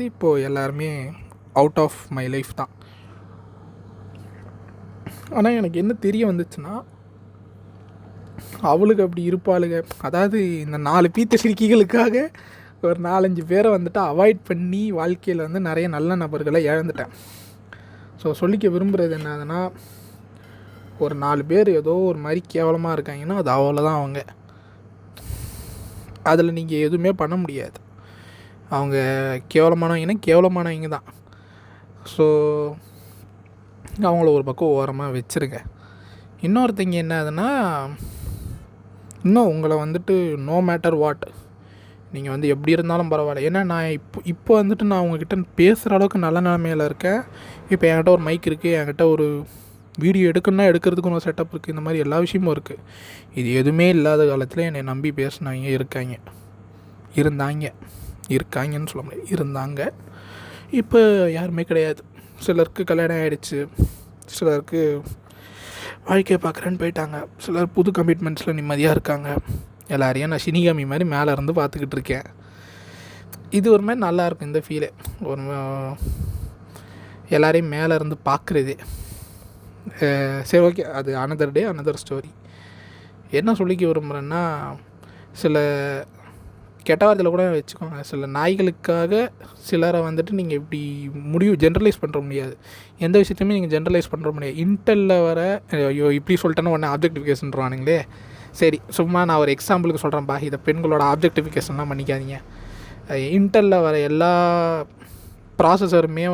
[SPEAKER 1] இப்போது எல்லாருமே அவுட் ஆஃப் மை லைஃப் தான். ஆனால் எனக்கு என்ன தெரிய வந்துச்சுன்னா, அவளுக்கு அப்படி இருப்பாளுங்க. அதாவது இந்த 4 பீத்த சிரிக்கிகளுக்காக ஒரு 4-5 பேரை அவாய்ட் பண்ணி வாழ்க்கையில் நிறைய நல்ல நபர்களை இழந்துட்டேன். ஸோ சொல்லிக்க விரும்புகிறது என்னதுன்னா, ஒரு 4 பேர் ஏதோ ஒரு மாதிரி கேவலமாக இருக்காங்கன்னா அது அவ்வளோதான். அவங்க அதில் நீங்கள் எதுவுமே பண்ண முடியாது. அவங்க கேவலமானவங்க தான். ஸோ அவங்கள ஒரு பக்கம் ஓரமாக வச்சுருங்க. இன்னொருத்தங்க என்ன ஆகுதுன்னா, இன்னும் உங்களை நோ மேட்டர் வாட் நீங்கள் எப்படி இருந்தாலும் பரவாயில்ல. ஏன்னா நான் இப்போ நான் உங்ககிட்ட பேசுகிற அளவுக்கு நல்ல நிலைமையில் இருக்கேன். இப்போ என்கிட்ட ஒரு மைக் இருக்குது, என்கிட்ட ஒரு வீடியோ எடுக்கணுன்னா எடுக்கிறதுக்குன்னு ஒரு செட்டப் இருக்குது, இந்த மாதிரி எல்லா விஷயமும் இருக்குது. இது எதுவுமே இல்லாத காலத்தில் என்னை நம்பி பேசினாங்க இருக்காங்கன்னு சொல்ல முடியாது, இருந்தாங்க. இப்போ யாருமே கிடையாது. சிலருக்கு கல்யாணம் ஆகிடுச்சு, சிலருக்கு வாழ்க்கையை பார்க்குறேன்னு போயிட்டாங்க, சிலர் புது கமிட்மெண்ட்ஸில் நிம்மதியாக இருக்காங்க. எல்லாரையும் நான் சினிகாமி மாதிரி மேலே இருந்து பார்த்துக்கிட்டு இருக்கேன். இது ஒரு மாதிரி நல்லாயிருக்கும் இந்த ஃபீலே, ஒரு எல்லாரையும் மேலே இருந்து பார்க்குறதே. சரி ஓகே, அது அனதர் டே அனதர் ஸ்டோரி. என்ன சொல்லிக்க விரும்புகிறேன்னா, சில கெட்ட வார்த்தையில் கூட வச்சுக்கோங்க, சில நாய்களுக்காக சிலரை நீங்கள் இப்படி ஜென்ரலைஸ் பண்ணுற முடியாது. எந்த விஷயத்தையுமே நீங்கள் ஜென்ரலைஸ் பண்ணுற முடியாது. இன்டெல்லில் வர ஐயோ இப்படி சொல்லிட்டேன்னா உடனே ஆப்ஜெக்டிஃபிகேஷன்றானுங்களே. சரி சும்மா நான் ஒரு எக்ஸாம்பிளுக்கு சொல்கிறேன்ப்பா, இதை பெண்களோட ஆப்ஜெக்டிஃபிகேஷன்லாம் பண்ணிக்காதீங்க. இன்டெல்லில் வர எல்லா ப்ராசஸருமே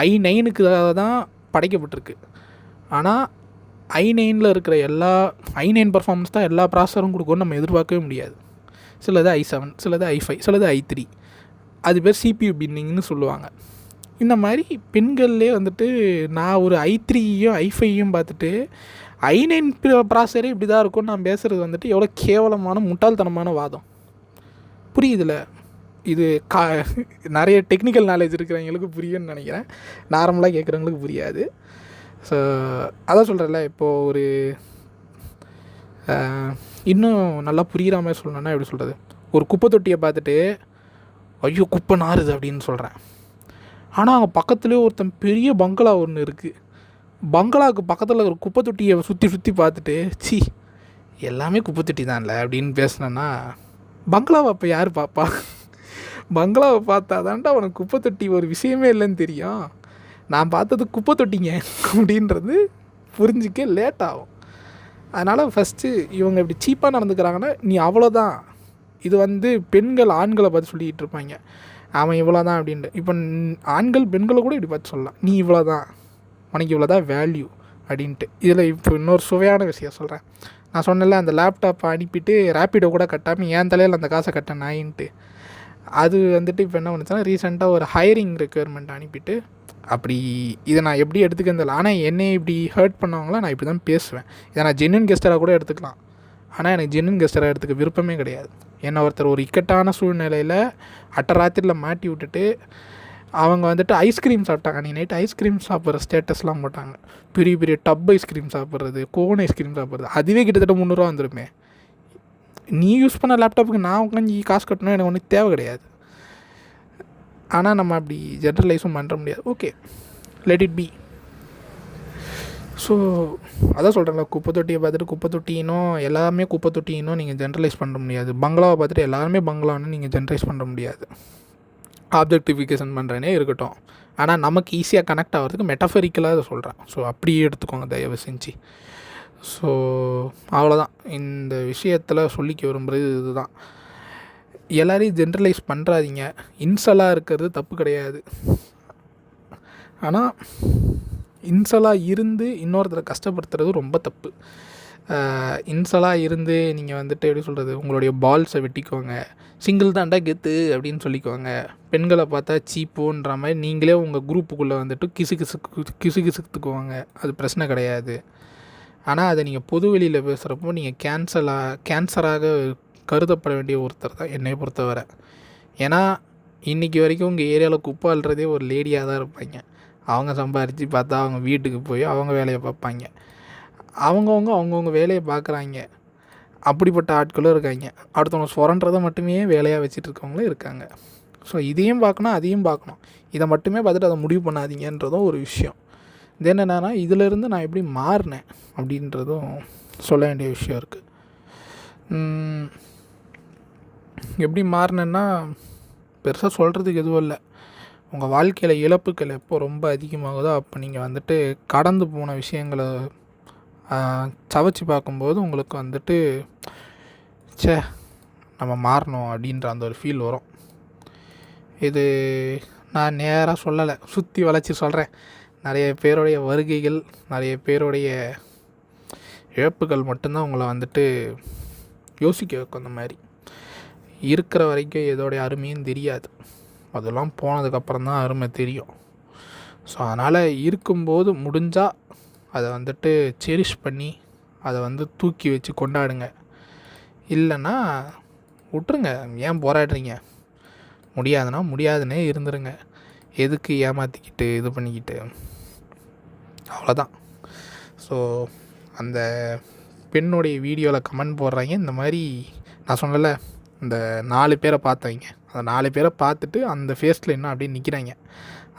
[SPEAKER 1] i9க்காக தான் படைக்கப்பட்டிருக்கு. ஆனால் i9 இருக்கிற i9 பர்ஃபார்மன்ஸ் தான் எல்லா ப்ராசஸரும் கொடுக்கும்னு நம்ம எதிர்பார்க்கவே முடியாது. சிலது i7, சிலது i5, சிலது i3. அது பேர் CPU பின்னிங்னு சொல்லுவாங்க. இந்த மாதிரி பெண்கள்லேயே நான் ஒரு i3யும் i5யும் பார்த்துட்டு i9 ப்ராசஸரே இப்படி தான் இருக்கும்னு நான் பேசுகிறது எவ்வளோ கேவலமான முட்டாள்தனமான வாதம். புரியுதுல? இது நிறைய டெக்னிக்கல் நாலேஜ் இருக்கிறவங்களுக்கு புரியும்னு நினைக்கிறேன், நார்மலாக கேட்குறவங்களுக்கு புரியாது. ஸோ அதான் சொல்கிறேன்ல, இப்போது ஒரு இன்னும் நல்லா புரிகிற மாதிரி சொல்லணுன்னா எப்படி சொல்கிறது, ஒரு குப்பை தொட்டியை பார்த்துட்டு ஐயோ குப்பை நாறுது அப்படின்னு சொல்கிறேன். ஆனால் அங்கே பக்கத்துலேயே ஒருத்தன் பெரிய பங்களா ஒன்று இருக்குது, பங்களாவுக்கு பக்கத்தில் ஒரு குப்பை தொட்டியை சுற்றி பார்த்துட்டு சி எல்லாமே குப்பை தொட்டி தான்ல அப்படின்னு பேசினேன்னா, பங்களாவை அப்போ யார் பாப்பா? பங்களாவை பார்த்தா தான்டா அவனுக்கு குப்பை தொட்டி ஒரு விஷயமே இல்லைன்னு தெரியும். நான் பார்த்தது குப்பை தொட்டிங்க அப்படின்றது புரிஞ்சிக்க லேட் ஆகும். அதனால் ஃபஸ்ட்டு இவங்க இப்படி சீப்பாக நடந்துக்கிறாங்கன்னா நீ அவ்வளோதான், இது வந்து பெண்கள் ஆண்களை பார்த்து சொல்லிக்கிட்டு இருப்பாங்க, அவன் இவ்வளோ தான் அப்படின்ட்டு. இப்போ ஆண்கள் பெண்களை கூட இப்படி பார்த்து சொல்லலாம், நீ இவ்வளோ தான், உனக்கு இவ்வளோ தான் வேல்யூ அப்படின்ட்டு. இதில் இப்போ இன்னொரு சுவையான விஷயம் சொல்கிறேன். நான் சொன்னல அந்த லேப்டாப்பை அனுப்பிட்டு ரேப்பிடோ கூட கட்டாமல் என் தலையில் அந்த காசை கட்ட நாயின்ட்டு. அது வந்துட்டு இப்போ என்ன பண்ணுச்சுன்னா, ரீசெண்டாக ஒரு ஹையரிங் ரெக்குயர்மெண்ட் அனுப்பிட்டு, அப்படி இதை நான் எப்படி எடுத்துக்கிறதில்ல. ஆனால் என்னை இப்படி ஹர்ட் பண்ணவங்களாம் நான் இப்படி தான் பேசுவேன். இதை நான் ஜென்யூன் கெஸ்டராக கூட எடுத்துக்கலாம். ஆனால் எனக்கு ஜென்யூன் கெஸ்டராக எடுத்துக்க விருப்பமே கிடையாது. என்னை ஒருத்தர் ஒரு இக்கட்டான சூழ்நிலையில் அட்டராத்திரியில் மாட்டி விட்டுட்டு அவங்க வந்துட்டு ஐஸ்கிரீம் சாப்பிட்டாங்க. அன்றைக்கி நைட்டு ஐஸ்கிரீம் சாப்பிட்ற ஸ்டேட்டஸ்லாம் போட்டாங்க. பெரிய பெரிய டப் ஐஸ்கிரீம் சாப்பிட்றது, கோன் ஐஸ்கிரீம் சாப்பிட்றது, அதுவே கிட்டத்தட்ட 300 வந்துருமே. நீ யூஸ் பண்ண லேப்டாப்புக்கு நான் உட்காந்து காசு கட்டணும், எனக்கு ஒன்றும் தேவை கிடையாது. ஆனால் நம்ம அப்படி ஜென்ரலைஸும் பண்ணுற முடியாது. Okay, let it be. So அதான் சொல்கிறேன்ல, குப்பை தொட்டியை பார்த்துட்டு குப்பை தொட்டினும் எல்லாமே குப்பை தொட்டினும் நீங்கள் ஜென்ரலைஸ் பண்ண முடியாது. பங்களாவை பார்த்துட்டு எல்லாருமே பங்களான்னு நீங்கள் ஜென்ரலைஸ் பண்ண முடியாது. ஆப்ஜெக்டிஃபிகேஷன் பண்ணுறேனே இருக்கட்டும், ஆனால் நமக்கு ஈஸியாக கனெக்ட் ஆகிறதுக்கு மெட்டஃபரிக்கலாக அதை சொல்கிறேன். ஸோ அப்படியே எடுத்துக்கோங்க தயவு செஞ்சு. ஸோ அவ்வளோதான் இந்த விஷயத்தில் சொல்லிக்க விரும்புகிறது இதுதான். எல்லோரையும் ஜென்ரலைஸ் பண்ணுறாதீங்க. இன்சலாக இருக்கிறது தப்பு கிடையாது. ஆனால் இன்சலாக இருந்து இன்னொருத்தரை கஷ்டப்படுத்துறது ரொம்ப தப்பு. இன்சலாக இருந்து நீங்கள் வந்துட்டு எப்படி சொல்கிறது, உங்களுடைய பால்ஸை வெட்டிக்குவாங்க, சிங்கிள் தாண்டா கெத்து அப்படின்னு சொல்லிக்குவாங்க. பெண்களை பார்த்தா சீப்போன்ற மாதிரி நீங்களே உங்கள் குரூப்புக்குள்ளே வந்துட்டு கிசுகிசுக்குவாங்க. அது பிரச்சனை கிடையாது. ஆனால் அதை நீங்கள் பொது வெளியில் பேசுகிறப்போ நீங்கள் கேன்சராக கருதப்பட வேண்டிய ஒருத்தர் தான் என்னை பொறுத்தவரை. ஏன்னா இன்றைக்கி வரைக்கும் உங்கள் ஏரியாவில் குப்பை அள்ளுறதே ஒரு லேடியாக தான் இருப்பாங்க. அவங்க சம்பாரித்து பார்த்தா அவங்க வீட்டுக்கு போய் அவங்க வேலையை பார்ப்பாங்க. அவங்கவுங்க வேலையை பார்க்குறாங்க. அப்படிப்பட்ட ஆட்களும் இருக்காங்க. அடுத்தவங்க சுரன்றதை மட்டுமே வேலையாக வச்சுட்டு இருக்கவங்களும் இருக்காங்க. ஸோ இதையும் பார்க்கணும், அதையும் பார்க்கணும். இதை மட்டுமே பார்த்துட்டு அதை முடிவு பண்ணாதீங்கன்றதும் ஒரு விஷயம். தென் என்னென்னா, இதிலேருந்து நான் எப்படி மாறினேன் அப்படின்றதும் சொல்ல வேண்டிய விஷயம் இருக்குது. எப்படி மாறினேன்னா, பெருசாக சொல்கிறதுக்கு எதுவும் இல்லை. உங்கள் வாழ்க்கையில் இழப்புகள் எப்போ ரொம்ப அதிகமாகுதோ அப்போ நீங்கள் வந்துட்டு கடந்து போன விஷயங்களை சவச்சு பார்க்கும்போது உங்களுக்கு வந்துட்டு நம்ம மாறணும் அப்படின்ற அந்த ஒரு ஃபீல் வரும். இது நான் நேராக சொல்லலை, சுற்றி வளைச்சி சொல்கிறேன். நிறைய பேருடைய வருகைகள், நிறைய பேருடைய இழப்புகள் மட்டும்தான் உங்களை வந்துட்டு யோசிக்க வைக்கும். அந்த மாதிரி இருக்கிற வரைக்கும் எதோடைய அருமையும் தெரியாது. அதெல்லாம் போனதுக்கப்புறம் தான் அருமை தெரியும். ஸோ அதனால் இருக்கும்போது முடிஞ்சால் அதை வந்துட்டு செரிஷ் பண்ணி அதை வந்து தூக்கி வச்சு கொண்டாடுங்க. இல்லைன்னா விட்ருங்க. ஏன் போராடுறீங்க? முடியாதுன்னா முடியாதுன்னே இருந்துருங்க. எதுக்கு ஏமாற்றிக்கிட்டு இது பண்ணிக்கிட்டு? அவ்வளோதான். ஸோ அந்த பெண்ணுடைய வீடியோவில் கமெண்ட் போடுறாங்க. இந்த மாதிரி நான் சொன்னல, இந்த 4 பேரை பார்த்தவங்க, அந்த 4 பேரை பார்த்துட்டு அந்த ஃபேஸில் இன்னும் அப்படியே நிற்கிறாங்க.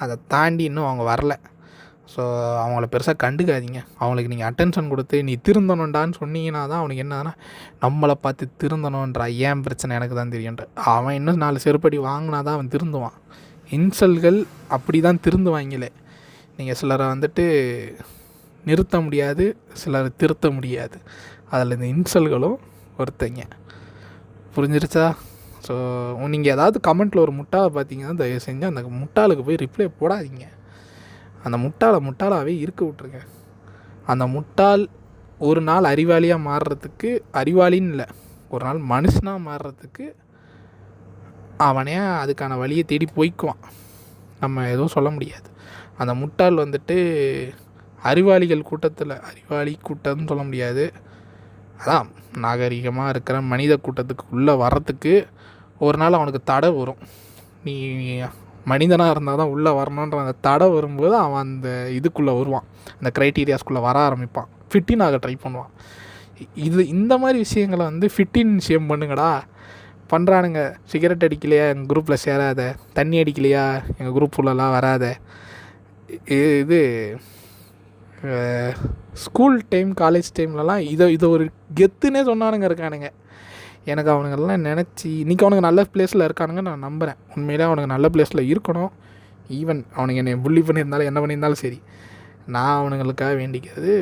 [SPEAKER 1] அதை தாண்டி இன்னும் அவங்க வரல. ஸோ அவங்கள பெருசாக கண்டுக்காதீங்க. அவங்களுக்கு நீங்கள் அட்டென்ஷன் கொடுத்து நீ திருந்தணுன்டான்னு சொன்னீங்கன்னா தான் அவனுக்கு என்னன்னா, நம்மளை பார்த்து திருந்தணுன்றா, ஏன் பிரச்சனை எனக்கு தான் தெரியுன்ற. அவன் இன்னும் 4 செருப்படி வாங்கினா தான் அவன் திருந்துவான். இன்சல்கள் அப்படி தான் திருந்துவாங்களே. நீங்கள் சிலரை வந்துட்டு நிறுத்த முடியாது, சிலரை திருத்த முடியாது. அதில் இந்த இன்சல்களும் ஒருத்தங்க. புரிஞ்சிருச்சா? ஸோ நீங்கள் ஏதாவது கமெண்ட்டில் ஒரு முட்டாளை பார்த்தீங்கன்னா தயவு செஞ்சு அந்த முட்டாளுக்கு போய் ரிப்ளை போடாதீங்க. அந்த முட்டாளாகவே இருக்க விட்ருங்க. அந்த முட்டாள் ஒரு நாள் அறிவாளியாக மாறுறதுக்கு, அறிவாளின்னு இல்லை, ஒரு நாள் மனுஷனாக மாறுறதுக்கு அவனே அதுக்கான வழியை தேடி போய்க்குவான். நம்ம எதுவும் சொல்ல முடியாது. அந்த முட்டாள் வந்துட்டு அறிவாளிகள் கூட்டத்தில், அறிவாளி கூட்டம்னு சொல்ல முடியாது, அதான் நாகரிகமாக இருக்கிற மனித கூட்டத்துக்கு உள்ளே வர்றதுக்கு ஒரு நாள் அவனுக்கு தடை வரும். நீ மனிதனாக இருந்தால் தான் உள்ளே வரணுன்ற அந்த தடை வரும்போது அவன் அந்த இதுக்குள்ளே வருவான், அந்த க்ரைட்டீரியாஸ்குள்ளே வர ஆரம்பிப்பான், ஃபிட்டின் ஆக ட்ரை பண்ணுவான். இந்த மாதிரி விஷயங்களை வந்து ஃபிட்டின் ஷேம் பண்ணுங்கடா. பண்ணுறானுங்க. சிகரெட் அடிக்கலையா எங்கள் குரூப்பில் சேராத, தண்ணி அடிக்கலையா எங்கள் குரூப்புலலாம் வராத. இது ஸ்கூல் டைம் காலேஜ் டைம்லலாம் இதை ஒரு கெத்துன்னே சொன்னானுங்க இருக்கானுங்க. எனக்கு அவனுங்கெல்லாம் நினச்சி இன்றைக்கி அவனுக்கு நல்ல பிளேஸில் இருக்கானுங்க நான் நம்புகிறேன். உண்மையிலே அவனுக்கு நல்ல பிளேஸில் இருக்கணும். ஈவன் அவனுங்க என்னை புள்ளி பண்ணியிருந்தாலும் என்ன பண்ணியிருந்தாலும் சரி, நான் அவனுங்களுக்காக வேண்டிக்கிறது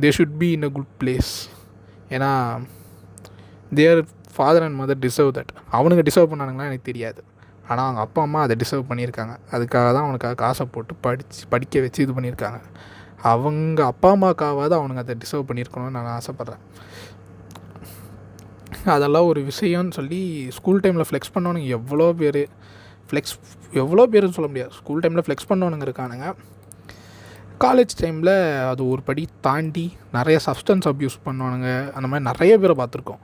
[SPEAKER 1] they should be in a good place. ஏன்னா their father and mother deserve that. அவனுங்க டிசர்வ் பண்ணானுங்களா எனக்கு தெரியாது, ஆனால் அவங்க அப்பா அம்மா அதை டிசர்வ் பண்ணியிருக்காங்க. அதுக்காக தான் அவனுக்காக காசை போட்டு படிக்க வச்சு இது பண்ணியிருக்காங்க. அவங்க அப்பா அம்மாக்காவது அவனுங்க அதை டிசர்வ் பண்ணியிருக்கணும்னு நான் ஆசைப்பட்றேன். அதெல்லாம் ஒரு விஷயம்னு சொல்லி ஸ்கூல் டைமில் ஃப்ளெக்ஸ் பண்ணவனுங்க எவ்வளோ பேருன்னு சொல்ல முடியாது. ஸ்கூல் டைமில் ஃப்ளெக்ஸ் பண்ணவனுங்க இருக்கானுங்க. காலேஜ் டைமில் அது ஒரு படி தாண்டி நிறைய சப்ஸ்டன்ஸ் அப்யூஸ் பண்ணவனுங்க, அந்த மாதிரி நிறைய பேரை பார்த்துருக்கோம்.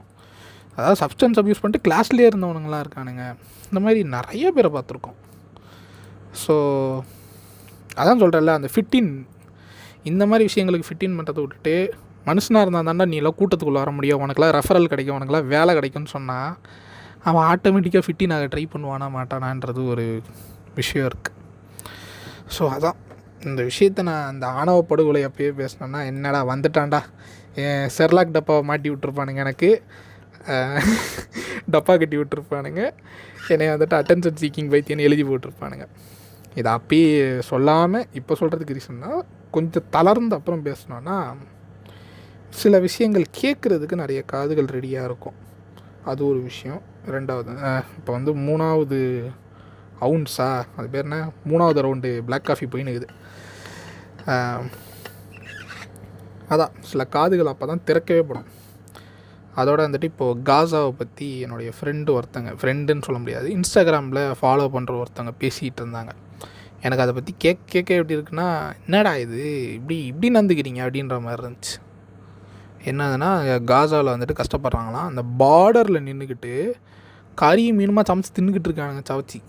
[SPEAKER 1] அதாவது சப்ஸ்டன்ஸ் அப்யூஸ் பண்ணிட்டு கிளாஸ்லேயே இருந்தவனுங்களாம் இருக்கானுங்க. இந்த மாதிரி நிறைய பேரை பார்த்துருக்கோம். ஸோ அதான் சொல்கிறேன்ல, அந்த ஃபிட்டின், இந்த மாதிரி விஷயங்களுக்கு ஃபிட்டின் பண்ணுறதை விட்டுட்டு, மனுஷனாக இருந்தால் தாண்டா நீ எல்லாம் கூட்டத்துக்குள்ளே வர முடியும், உனக்குலாம் ரெஃபரல் கிடைக்கும், உனக்குலாம் வேலை கிடைக்கும்னு சொன்னால் அவன் ஆட்டோமேட்டிக்காக ஃபிட்டின் ஆக ட்ரை பண்ணுவானா மாட்டானான்றது ஒரு விஷயம் இருக்குது. ஸோ அதான் இந்த விஷயத்தை நான் அந்த ஆணவ படுகொலை அப்பயே பேசினேன்னா, என்னடா வந்துட்டான்டா செர்லாக் டப்பாவை மாட்டி விட்டுருப்பானுங்க, எனக்கு டப்பா கட்டி விட்டுருப்பானுங்க, என்னை வந்துட்டு அட்டென்ஷன் சீக்கிங் பைத்தியன்னு எழுதி போட்டிருப்பானுங்க. இதை அப்பயே சொல்லாமல் இப்போ சொல்கிறதுக்கு ரீசன்னா, கொஞ்சம் தளர்ந்து அப்புறம் பேசினோன்னா சில விஷயங்கள் கேட்குறதுக்கு நிறைய காதுகள் ரெடியாக இருக்கும். அது ஒரு விஷயம். ரெண்டாவது, இப்போ வந்து 3வது அவுன்ஸா அது பேர் என்ன, 3வது ரவுண்டு பிளாக் காஃபி போயின்னுக்குது. அதான் சில காதுகள் அப்போ தான் திறக்கவே படும். அதோடு வந்துட்டு இப்போது காசாவை பற்றி என்னுடைய ஃப்ரெண்டுன்னு சொல்ல முடியாது, இன்ஸ்டாகிராமில் ஃபாலோ பண்ணுற ஒருத்தங்க பேசிகிட்டு இருந்தாங்க. எனக்கு அதை பற்றி கேட்க எப்படி இருக்குன்னா, என்னடா இது இப்படி நந்துக்கிறீங்க அப்படின்ற மாதிரி இருந்துச்சு. என்னதுன்னா, காசாவில் வந்துட்டு கஷ்டப்படுறாங்களாம். அந்த பார்டரில் நின்றுக்கிட்டு கறியும் மீனுமா சமைச்சு தின்னுக்கிட்டு இருக்கானுங்க. சவச்சி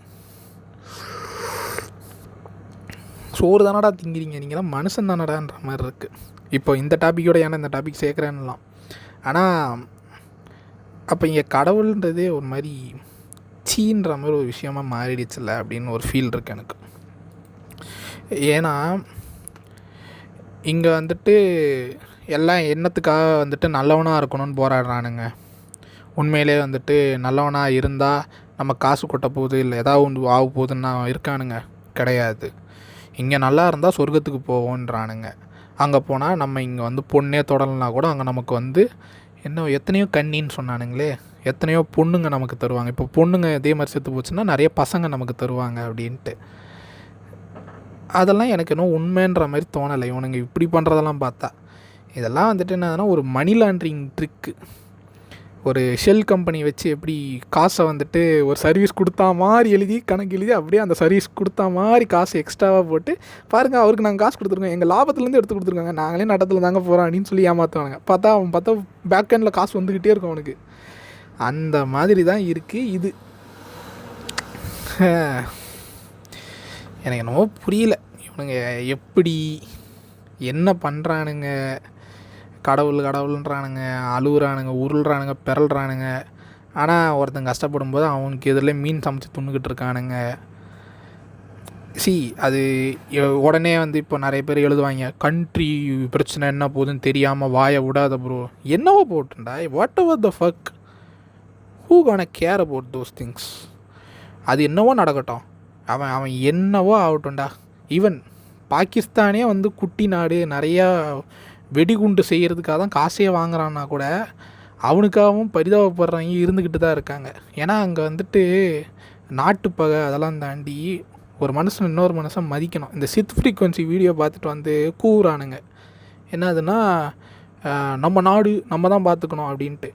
[SPEAKER 1] சோறு தானடா திங்கிறீங்க, நீங்கள் தான் மனுஷன் தானடான்ற மாதிரி இருக்குது. இப்போ இந்த டாப்பிக்கோட ஏன்னா இந்த டாபிக் சேர்க்குறேன்னுலாம், ஆனால் அப்போ இங்கே கடவுள்ன்றதே ஒரு மாதிரி சீன்ற மாதிரி ஒரு விஷயமாக மாறிடுச்சுல்ல அப்படின்னு ஒரு ஃபீல் இருக்குது எனக்கு. ஏன்னா இங்கே வந்துட்டு எல்லாம் என்னத்துக்காக வந்துட்டு நல்லவனாக இருக்கணும்னு போராடுறானுங்க. உண்மையிலே வந்துட்டு நல்லவனாக இருந்தால் நம்ம காசு கொட்ட போகுது இல்லை ஏதாவது ஒன்று ஆக போகுதுன்னா இருக்கானுங்க, கிடையாது. இங்கே நல்லா இருந்தால் சொர்க்கத்துக்கு போவோன்றானுங்க. அங்கே போனால் நம்ம இங்கே வந்து பொண்ணே தொடலைனா கூட அங்கே நமக்கு வந்து எத்தனையோ கண்ணின்னு சொன்னானுங்களே, எத்தனையோ பொண்ணுங்க நமக்கு தருவாங்க. இப்போ பொண்ணுங்க இதே மாதிரி செத்து போச்சுன்னா நிறைய பசங்க நமக்கு தருவாங்க அப்படின்ட்டு. அதெல்லாம் எனக்கு இன்னும் உண்மைன்ற மாதிரி தோணலை இவனுங்க இப்படி பண்ணுறதெல்லாம் பார்த்தா. இதெல்லாம் வந்துட்டு என்னதுன்னா ஒரு மணி லாண்ட்ரிங் ட்ரிக்கு. ஒரு ஷெல் கம்பெனி வச்சு எப்படி காசை வந்துட்டு ஒரு சர்வீஸ் கொடுத்தா மாதிரி எழுதி கணக்கு எழுதி அப்படியே அந்த சர்வீஸ் கொடுத்தா மாதிரி காசு எக்ஸ்ட்ராவாக போட்டு பாருங்கள் அவருக்கு நாங்கள் காசு கொடுத்துருக்கோம், எங்கள் லாபத்துலேருந்து எடுத்து கொடுத்துருக்காங்க, நாங்களே நடத்தில் தாங்க போகிறோம் அப்படின்னு சொல்லி ஏமாற்றுவாங்க. பார்த்தா பேக் எண்டில் காசு வந்துக்கிட்டே இருக்கும் அவனுக்கு. அந்த மாதிரி தான் இருக்குது இது. எனக்கு என்னவோ புரியல இவனுங்க எப்படி என்ன பண்ணுறானுங்க. கடவுள்ன்றானுங்க, அழுகுறானுங்க, உருள்றானுங்க, பிறல்றானுங்க. ஆனால் ஒருத்தன் கஷ்டப்படும் போது அவனுக்கு எதிரில் மீன் சமைச்சு துண்ணுக்கிட்டு இருக்கானுங்க. அது உடனே வந்து இப்போ நிறைய பேர் எழுதுவாங்க, கண்ட்ரி பிரச்சனை என்ன போகுதுன்னு தெரியாமல் வாயை விடாத ப்ரோ. என்னவோ போட்டுண்டா, whatever the fuck, who gonna care about those things. அது என்னவோ நடக்கட்டும், அவன் என்னவோ ஆகட்டும்டா. ஈவன் பாகிஸ்தானே வந்து குட்டி நாடு, நிறையா வெடிகுண்டு செய்கிறதுக்காக தான் காசே வாங்குறான்னா கூட அவனுக்காகவும் பரிதாபப்படுறவங்க இருந்துக்கிட்டு தான் இருக்காங்க. ஏன்னா அங்கே வந்துட்டு நாட்டுப்பகை அதெல்லாம் தாண்டி ஒரு மனுஷன் இன்னொரு மனுஷன் மதிக்கணும். இந்த சித் ஃப்ரீக்வன்சி வீடியோ பார்த்துட்டு வந்து கூவுறானுங்க, என்னதுன்னா நம்ம நாடு நம்ம தான் பார்த்துக்கணும் அப்படின்ட்டு.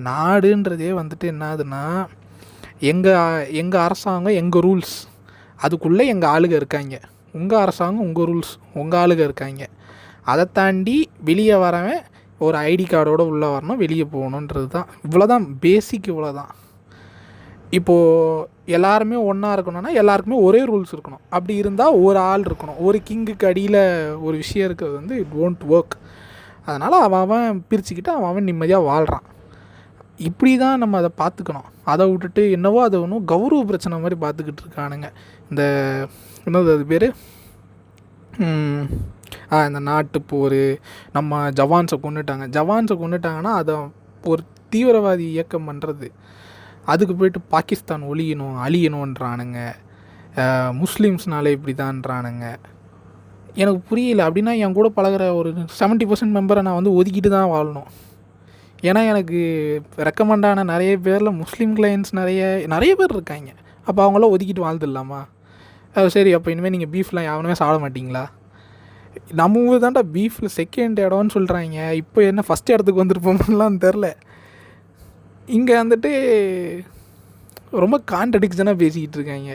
[SPEAKER 1] நாடுன்றதே வந்துட்டு என்னதுன்னா எங்கள் அரசாங்கம் எங்கள் ரூல்ஸ், அதுக்குள்ளே எங்கள் ஆளுக இருக்காங்க. உங்கள் அரசாங்கம் உங்கள் ரூல்ஸ், உங்கள் ஆளுக இருக்காங்க. அதை தாண்டி வெளியே வரவன் ஒரு ஐடி கார்டோடு உள்ளே வரணும், வெளியே போகணுன்றது தான். இவ்வளோ தான் பேசிக், இவ்வளோ தான். இப்போது எல்லாருமே ஒன்றா இருக்கணும்னா எல்லாருக்குமே ஒரே ரூல்ஸ் இருக்கணும். அப்படி இருந்தால் ஒரு ஆள் இருக்கணும். ஒரு கிங்குக்கு அடியில் ஒரு விஷயம் இருக்கிறது வந்து இட் ஒன்ட் ஒர்க். அதனால் அவன் பிரிச்சுக்கிட்டு அவன் நிம்மதியாக வாழ்கிறான். இப்படி தான் நம்ம அதை பார்த்துக்கணும். அதை விட்டுட்டு என்னவோ அதை ஒன்றும் கௌரவ பிரச்சனை மாதிரி பார்த்துக்கிட்டு இருக்கானுங்க. இந்த என்னது அது பேர், இந்த நாட்டுப்போர், நம்ம ஜவான்ஸை கொண்டுட்டாங்கன்னா அதை ஒரு தீவிரவாதி இயக்கம் பண்ணுறது. அதுக்கு போய்ட்டு பாகிஸ்தான் அழியணுன்றானுங்க. முஸ்லீம்ஸ்னாலே இப்படி தான்றானுங்க. எனக்கு புரியல. அப்படின்னா என் கூட பழகிற ஒரு 70% மெம்பரை நான் வந்து ஒதுக்கிட்டு தான் வாழணும். ஏன்னா எனக்கு ரெக்கமெண்டான நிறைய பேரில் முஸ்லீம் கிளைண்ட்ஸ் நிறைய பேர் இருக்காங்க. அப்போ அவங்களாம் ஒதுக்கிட்டு வாழ்ந்துடலாமா? சரி, அப்போ இனிமேல் நீங்கள் பீஃப்லாம் யாருமே சாப்பிட மாட்டிங்களா? நம்ம ஊர் தான்டா பீஃபில் செகண்ட் இடம்னு சொல்கிறாங்க. இப்போ என்ன ஃபஸ்ட் இடத்துக்கு வந்துருப்போம்லாம் தெரில. இங்கே வந்துட்டு ரொம்ப கான்ட்ரடிக்ஷனாக பேசிக்கிட்டு இருக்காங்க.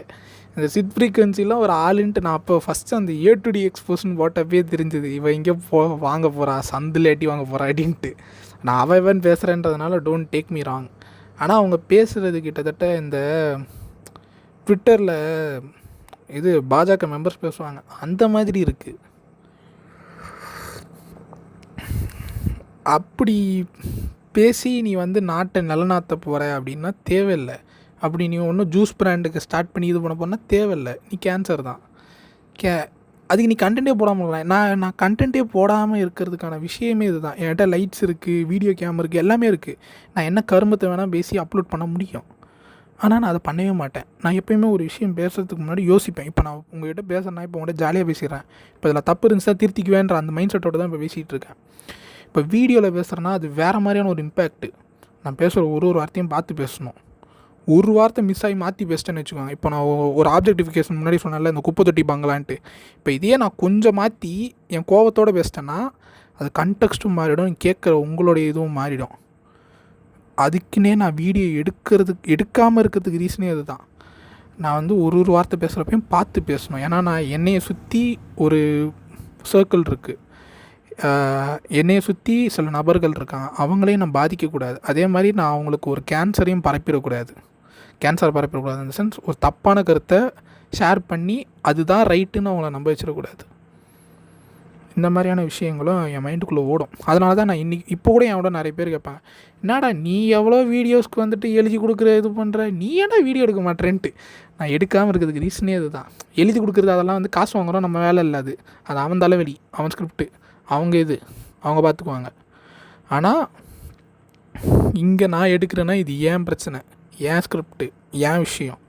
[SPEAKER 1] இந்த சிட் ஃப்ரீக்வன்சிலாம் ஒரு ஆளுன்ட்டு நான் அப்போ ஃபஸ்ட்டு அந்த ஏ டு டி எக்ஸ்போஸ்ன்னு போட்டப்பே தெரிஞ்சுது, இவன் இங்கே வாங்க போகிறா, சந்தில் வாங்க போகிறா அப்படின்ட்டு. நான் அவன் பேசுகிறேன்றதுனால டோன்ட் டேக் மீ ராங். ஆனால் அவங்க பேசுகிறது கிட்டத்தட்ட இந்த ட்விட்டரில் இது பாஜக மெம்பர்ஸ் பேசுவாங்க அந்த மாதிரி இருக்குது. அப்படி பேசி நீ வந்து நாட்டை நிலநாட்ட போகிற அப்படின்னா தேவையில்லை. அப்படி நீ ஒன்றும் ஜூஸ் பிராண்டுக்கு ஸ்டார்ட் பண்ணி இது பண்ண போனால் தேவையில்லை. நீ கேன்சர் தான். அதுக்கு நீ கண்டென்ட்டே போடாமல் இருக்கலாம். நான் கண்டென்ட்டே போடாமல் இருக்கிறதுக்கான விஷயமே இது தான். என்கிட்ட லைட்ஸ் இருக்குது, வீடியோ கேம் இருக்குது, எல்லாமே இருக்குது. நான் என்ன கருமத்தை வேணால் பேசி அப்லோட் பண்ண முடியும். ஆனால் நான் அதை பண்ணவே மாட்டேன். நான் எப்போயுமே ஒரு விஷயம் பேசுகிறதுக்கு முன்னாடி யோசிப்பேன். இப்போ நான் உங்கள்கிட்ட பேசுகிறேன்னா இப்போ உங்கள்கிட்ட ஜாலியாக பேசிடுறேன். இப்போ இதில் தப்பு இருந்துச்சா திருத்திக்குவேன்ற அந்த மைண்ட் செட்டோடு தான் இப்போ பேசிகிட்டு இருக்கேன். இப்போ வீடியோவில் பேசுகிறேன்னா அது வேறு மாதிரியான ஒரு இம்பேக்ட்டு. நான் பேசுகிற ஒரு வார்த்தையும் பார்த்து பேசணும். ஒரு வார்த்தை மிஸ் ஆகி மாற்றி பேசிட்டேன்னு வச்சுக்கோங்க. இப்போ நான் ஒரு ஆப்ஜெக்டிஃபிகேஷன் முன்னாடி சொன்னால இந்த குப்பை தொட்டி பங்களான்ட்டு, இப்போ இதையே நான் கொஞ்சம் மாற்றி என் கோவத்தோடு பேசிட்டேன்னா அது கன்டெக்ஸ்ட்டும் மாறிடும், கேட்குற உங்களுடைய இதுவும் மாறிடும். அதுக்குன்னே நான் வீடியோ எடுக்காமல் இருக்கிறதுக்கு ரீசனே அது தான். நான் வந்து ஒரு வார்த்தை பேசுகிறப்பையும் பார்த்து பேசணும். ஏன்னா நான் என்னையை சுற்றி ஒரு சர்க்கிள் இருக்குது, என்னையை சுற்றி சில நபர்கள் இருக்காங்க, அவங்களையும் நான் பாதிக்கக்கூடாது. அதே மாதிரி நான் அவங்களுக்கு ஒரு கேன்சரையும் பரப்பிடக்கூடாது. இந்த சென்ஸ் ஒரு தப்பான கருத்தை ஷேர் பண்ணி அதுதான் ரைட்டுன்னு அவங்கள நம்ப வச்சிடக்கூடாது. இந்த மாதிரியான விஷயங்களும் என் மைண்டுக்குள்ளே ஓடும். அதனால தான் நான் இப்போ கூட என் கூட நிறைய பேர் கேட்பாங்க, என்னடா நீ எவ்வளோ வீடியோஸ்க்கு வந்துட்டு எழுதி கொடுக்குற இது பண்ணுற, நீ ஏன்னா வீடியோ எடுக்க மாட்டேன்ட்டு. நான் எடுக்காமல் இருக்கிறதுக்கு ரீசனே அது தான். எழுதி கொடுக்குறது அதெல்லாம் வந்து காசு வாங்குகிறோம், நம்ம வேலை இல்லை. அது அவன் தலைவலி, அவன் ஸ்கிரிப்டு, அவங்க பார்த்துக்குவாங்க. ஆனால் இங்கே நான் எடுக்கிறேன்னா இது ஏன் பிரச்சனை, ஏன் ஸ்கிரிப்டு, ஏன் விஷயம்,